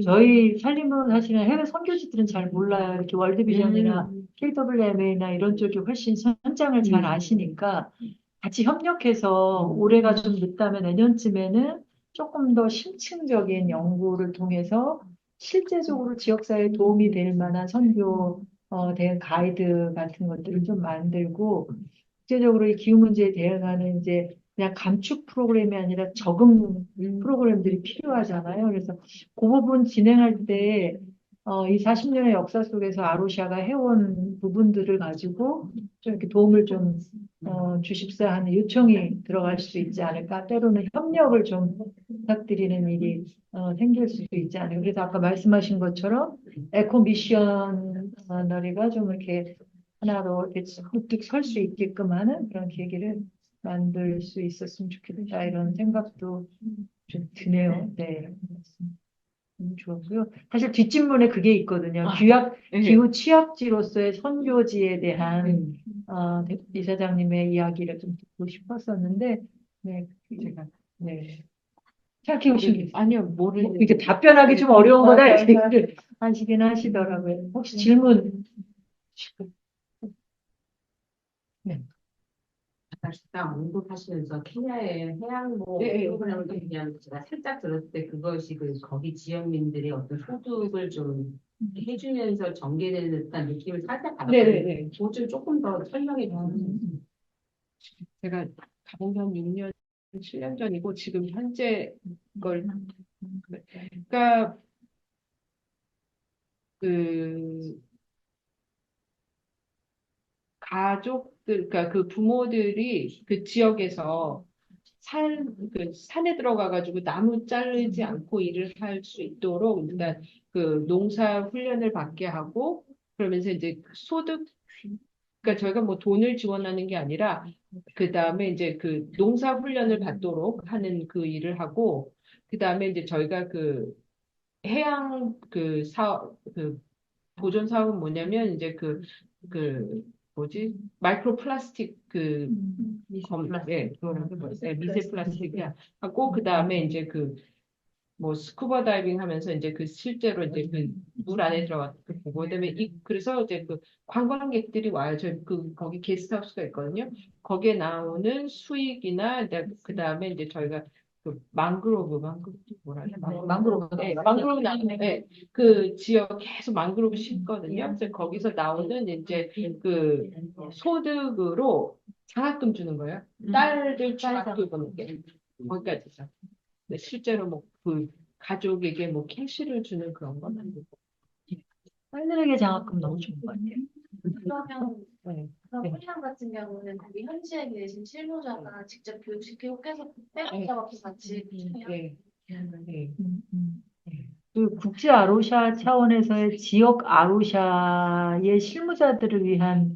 저희 살림을 하시는 해외 선교지들은 잘 몰라요. 이렇게 월드비전이나 KWMA나 이런 쪽이 훨씬 현장을 잘 아시니까 같이 협력해서 올해가 좀 늦다면 내년쯤에는 조금 더 심층적인 연구를 통해서 실제적으로 지역사회에 도움이 될 만한 선교 대응 가이드 같은 것들을 좀 만들고 국제적으로 이 기후 문제에 대응하는 이제 그냥 감축 프로그램이 아니라 적응 프로그램들이 필요하잖아요. 그래서 그 부분 진행할 때 이 40년의 역사 속에서 아로샤가 해온 부분들을 가지고 좀 이렇게 도움을 좀 주십사 하는 요청이 들어갈 수 있지 않을까. 때로는 협력을 좀 부탁드리는 일이 생길 수도 있지 않을까. 그래서 아까 말씀하신 것처럼 에코 미셔너리가 좀 이렇게 하나로 이렇게 우뚝 설 수 있게끔 하는 그런 계기를 만들 수 있었으면 좋겠다. 이런 생각도 좀 드네요. 네. 좋았고요. 사실 뒷짐문에 그게 있거든요. 기후 취약지로서의 선교지에 대한 이사장님의 이야기를 좀 듣고 싶었었는데, 네, 제가 네. 생각해 보신 게 있어요. 아니요, 모르는. 이렇게 답변하기 좀 어려운 거다 얘기를 하시긴 하시더라고요. 혹시 질문? 네. 사실상 언급하시면서 케냐의 해양보 네, 프로그램을 그냥 제가 살짝 들었을 때 그것이 거기 지역민들의 어떤 소득을 좀 해주면서 전개되는 듯한 느낌을 살짝 받았거든요. 네네네. 그것 좀 조금 더 설명해 주세요. 제가 가본 게 한 6년, 7년 전이고 지금 현재 걸 그러니까 그 가족들, 그러니까 그 부모들이 그 지역에서 산에 들어가가지고 나무 자르지 않고 일을 할 수 있도록 일단 그 농사 훈련을 받게 하고 그러면서 이제 소득, 그러니까 저희가 뭐 돈을 지원하는 게 아니라 그 다음에 이제 그 농사 훈련을 받도록 하는 그 일을 하고 그 다음에 이제 저희가 그 해양 그 사업 그 보존 사업은 뭐냐면 이제 그 뭐지 마이크로 플라스틱 그거라고 뭐지 미세 플라스틱이야 하고 그 다음에 이제 그 뭐 스쿠버 다이빙 하면서 이제 그 실제로 이제 그 물 안에 들어가서 그 보고 그다음에 그래서 이제 그 관광객들이 와요. 저희 거기 게스트하우스가 있거든요. 거기에 나오는 수익이나 그 다음에 이제 저희가 그 망그로브 뭐라 해야 망그로브. 네, 망그로브 네, 그 지역 계속 망그로브 심거든요. 그래서 거기서 나오는 이제 그 소득으로 장학금 주는 거예요. 딸들 장학금 게 거기까지죠. 네, 실제로 뭐 그 가족에게 뭐 캐시를 주는 그런 건 아니고. 딸들에게 장학금 너무 좋은 것 같아요. 그러면 네. 그런 네. 훈련 같은 경우는 거기 현지에 계신 실무자가 직접 교육해서 백업 작업해서 같이 해요? 네. 네. 그 국제 아로샤 차원에서의 지역 아로샤의 실무자들을 위한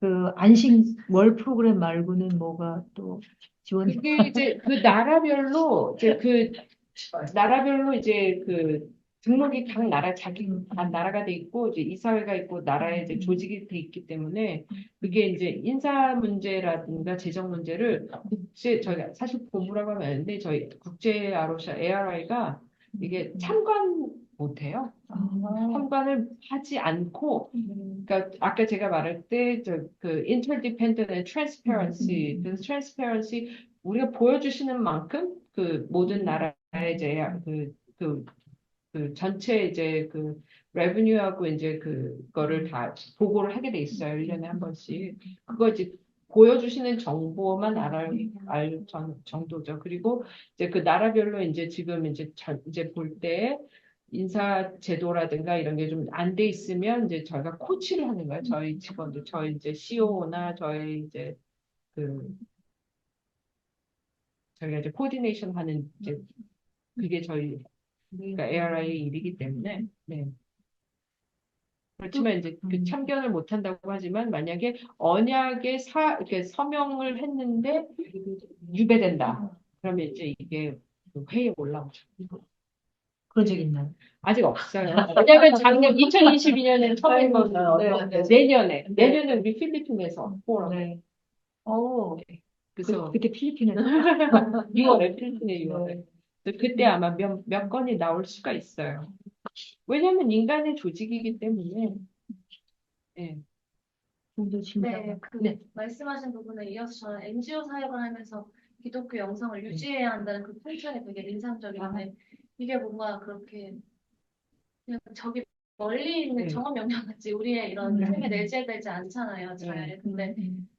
그 안식 월 프로그램 말고는 뭐가 또 지원? 그게 이제 그 나라별로 이제 그 등록이 각 나라 각 나라가 돼 있고 이제 이사회가 있고 나라에 이제 조직이 돼 있기 때문에 그게 이제 인사 문제라든가 재정 문제를 저희가 사실 본부라고 하면 아는데 저희 국제 아로샤 ARI가 이게 참관 못해요. 참관을 하지 않고, 그러니까 아까 제가 말할 때 그 interdependent and transparency, 그래서 transparency 우리가 보여주시는 만큼 그 모든 나라의 이제 그 전체 이제 그 레버뉴하고 이제 그거를 다 보고를 하게 돼 있어요. 1년에 한 번씩. 그거 이제 보여주시는 정보만 알 정도죠. 그리고 이제 그 나라별로 이제 지금 이제 볼 때 인사 제도라든가 이런 게 좀 안 돼 있으면 이제 저희가 코치를 하는 거예요. 저희 직원들, 저희 이제 CO나 저희 이제 그 저희가 이제 코디네이션 하는 이제 그게 저희 그러니까 ARI의 일이기 때문에 네. 그렇지만 이제 그 참견을 못 한다고 하지만 만약에 언약에 이렇게 서명을 했는데 유배된다. 그러면 이제 이게 그 회의에 올라오죠. 그런 적 있나요? 아직 없어요. 왜냐하면 작년 2022년에 처음인 거죠. 내년에 우리 필리핀에서 포럼. 네. 그래서 그때 필리핀에서 6월에 필리핀에 6월에. 그때 아마 몇 건이 나올 수가 있어요. 왜냐하면 인간의 조직이기 때문에. 네. 좀더 심사가. 네, 네. 말씀하신 부분에 이어서 저는 NGO 사역을 하면서 기독교 영성을 유지해야 한다는 그 편찬이 되게 인상적인데, 이게 뭔가 그렇게 그냥 저기 멀리 있는 네. 정업 영역같이 우리의 이런 삶에 내재되지 않잖아요, 잘. 근데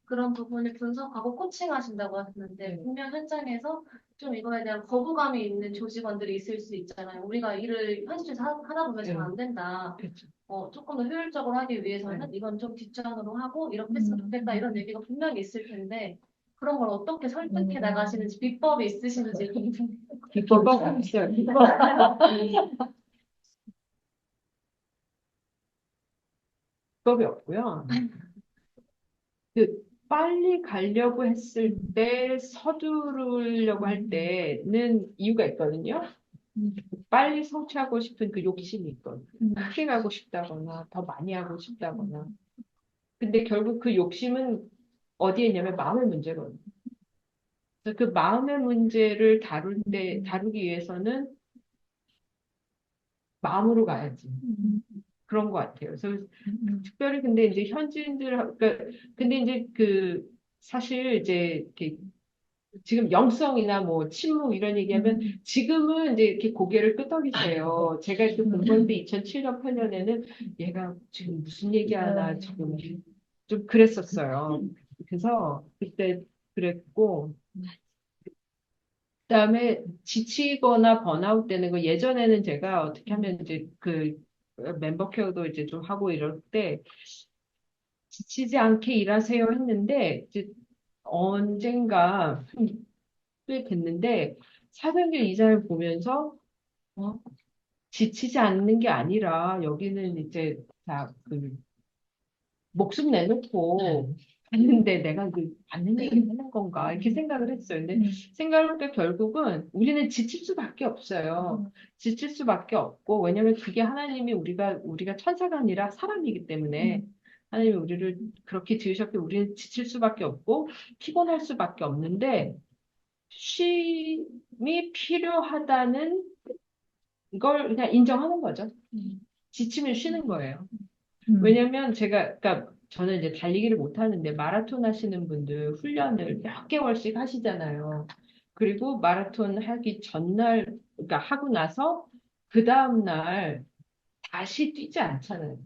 그런 부분을 분석하고 코칭하신다고 하셨는데, 분명 현장에서 좀 이거에 대한 거부감이 있는 조직원들이 있을 수 있잖아요. 우리가 일을 현실에서 하다 보면 잘 안 된다. 그렇죠. 조금 더 효율적으로 하기 위해서는 이건 좀 뒷전으로 하고 이렇게 했으면 좋겠다 이런 얘기가 분명히 있을 텐데 그런 걸 어떻게 설득해 나가시는지 비법이 있으신지 궁금해요. 비법 있어요. 비법이 없고요. 빨리 가려고 했을 때 서두르려고 할 때는 이유가 있거든요. 빨리 성취하고 싶은 그 욕심이 있거든요. 크게 가고 싶다거나 더 많이 하고 싶다거나. 근데 결국 그 욕심은 어디에 있냐면 마음의 문제거든요. 그래서 그 마음의 문제를 다루기 위해서는 마음으로 가야지. 그런 것 같아요. 그래서 특별히 근데 이제 현지인들, 그러니까 근데 이제 사실 이제 이렇게 지금 영성이나 뭐 침묵 이런 얘기하면 지금은 이제 이렇게 고개를 끄덕이세요. 제가 이렇게 공부할 때 2007년, 8년에는 얘가 지금 무슨 얘기하나 지금 좀 그랬었어요. 그래서 그때 그랬고, 그다음에 지치거나 번아웃 되는 거 예전에는 제가 어떻게 하면 이제 멤버 케어도 이제 좀 하고 이럴 때 지치지 않게 일하세요 했는데 이제 언젠가 꽤 됐는데 사병길 이사를 보면서 어, 지치지 않는 게 아니라 여기는 이제 다그 목숨 내놓고 봤는데 내가 받는 얘기를 하는 건가 이렇게 생각을 했어요. 근데 생각해보니까 결국은 우리는 지칠 수밖에 없어요. 지칠 수밖에 없고 왜냐면 그게 하나님이 우리가 천사가 아니라 사람이기 때문에 하나님이 우리를 그렇게 지으셨기 우리는 지칠 수밖에 없고 피곤할 수밖에 없는데 쉼이 필요하다는 걸 그냥 인정하는 거죠. 지치면 쉬는 거예요. 왜냐면 그러니까 저는 이제 달리기를 못 하는데 마라톤 하시는 분들 훈련을 몇 개월씩 하시잖아요. 그리고 마라톤 하기 전날, 그러니까 하고 나서 그 다음날 다시 뛰지 않잖아요.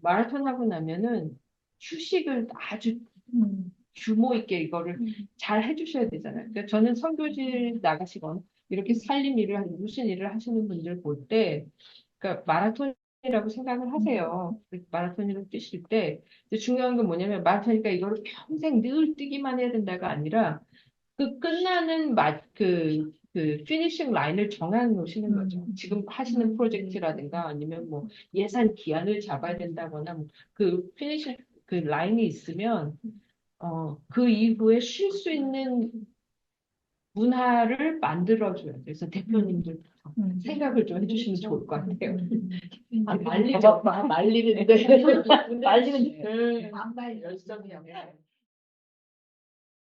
마라톤 하고 나면은 휴식을 아주 규모 있게 이거를 잘 해주셔야 되잖아요. 그러니까 저는 선교지 나가시거나 이렇게 살림 일을 무슨 일을 하시는 분들 볼 때, 그러니까 마라톤이라고 생각을 하세요. 마라톤으로 뛰실 때 근데 중요한 건 뭐냐면 마라톤이니까 이거를 평생 늘 뛰기만 해야 된다가 아니라 그 끝나는 피니싱 라인을 정해 놓으시는 거죠. 지금 하시는 프로젝트라든가 아니면 뭐 예산 기한을 잡아야 된다거나 그 피니싱 그 라인이 있으면 그 이후에 쉴 수 있는 문화를 만들어줘야 돼요. 그래서 대표님들 생각을 좀 해주시면 좋을 것 같아요. 말리는데. 말리는데. 열정이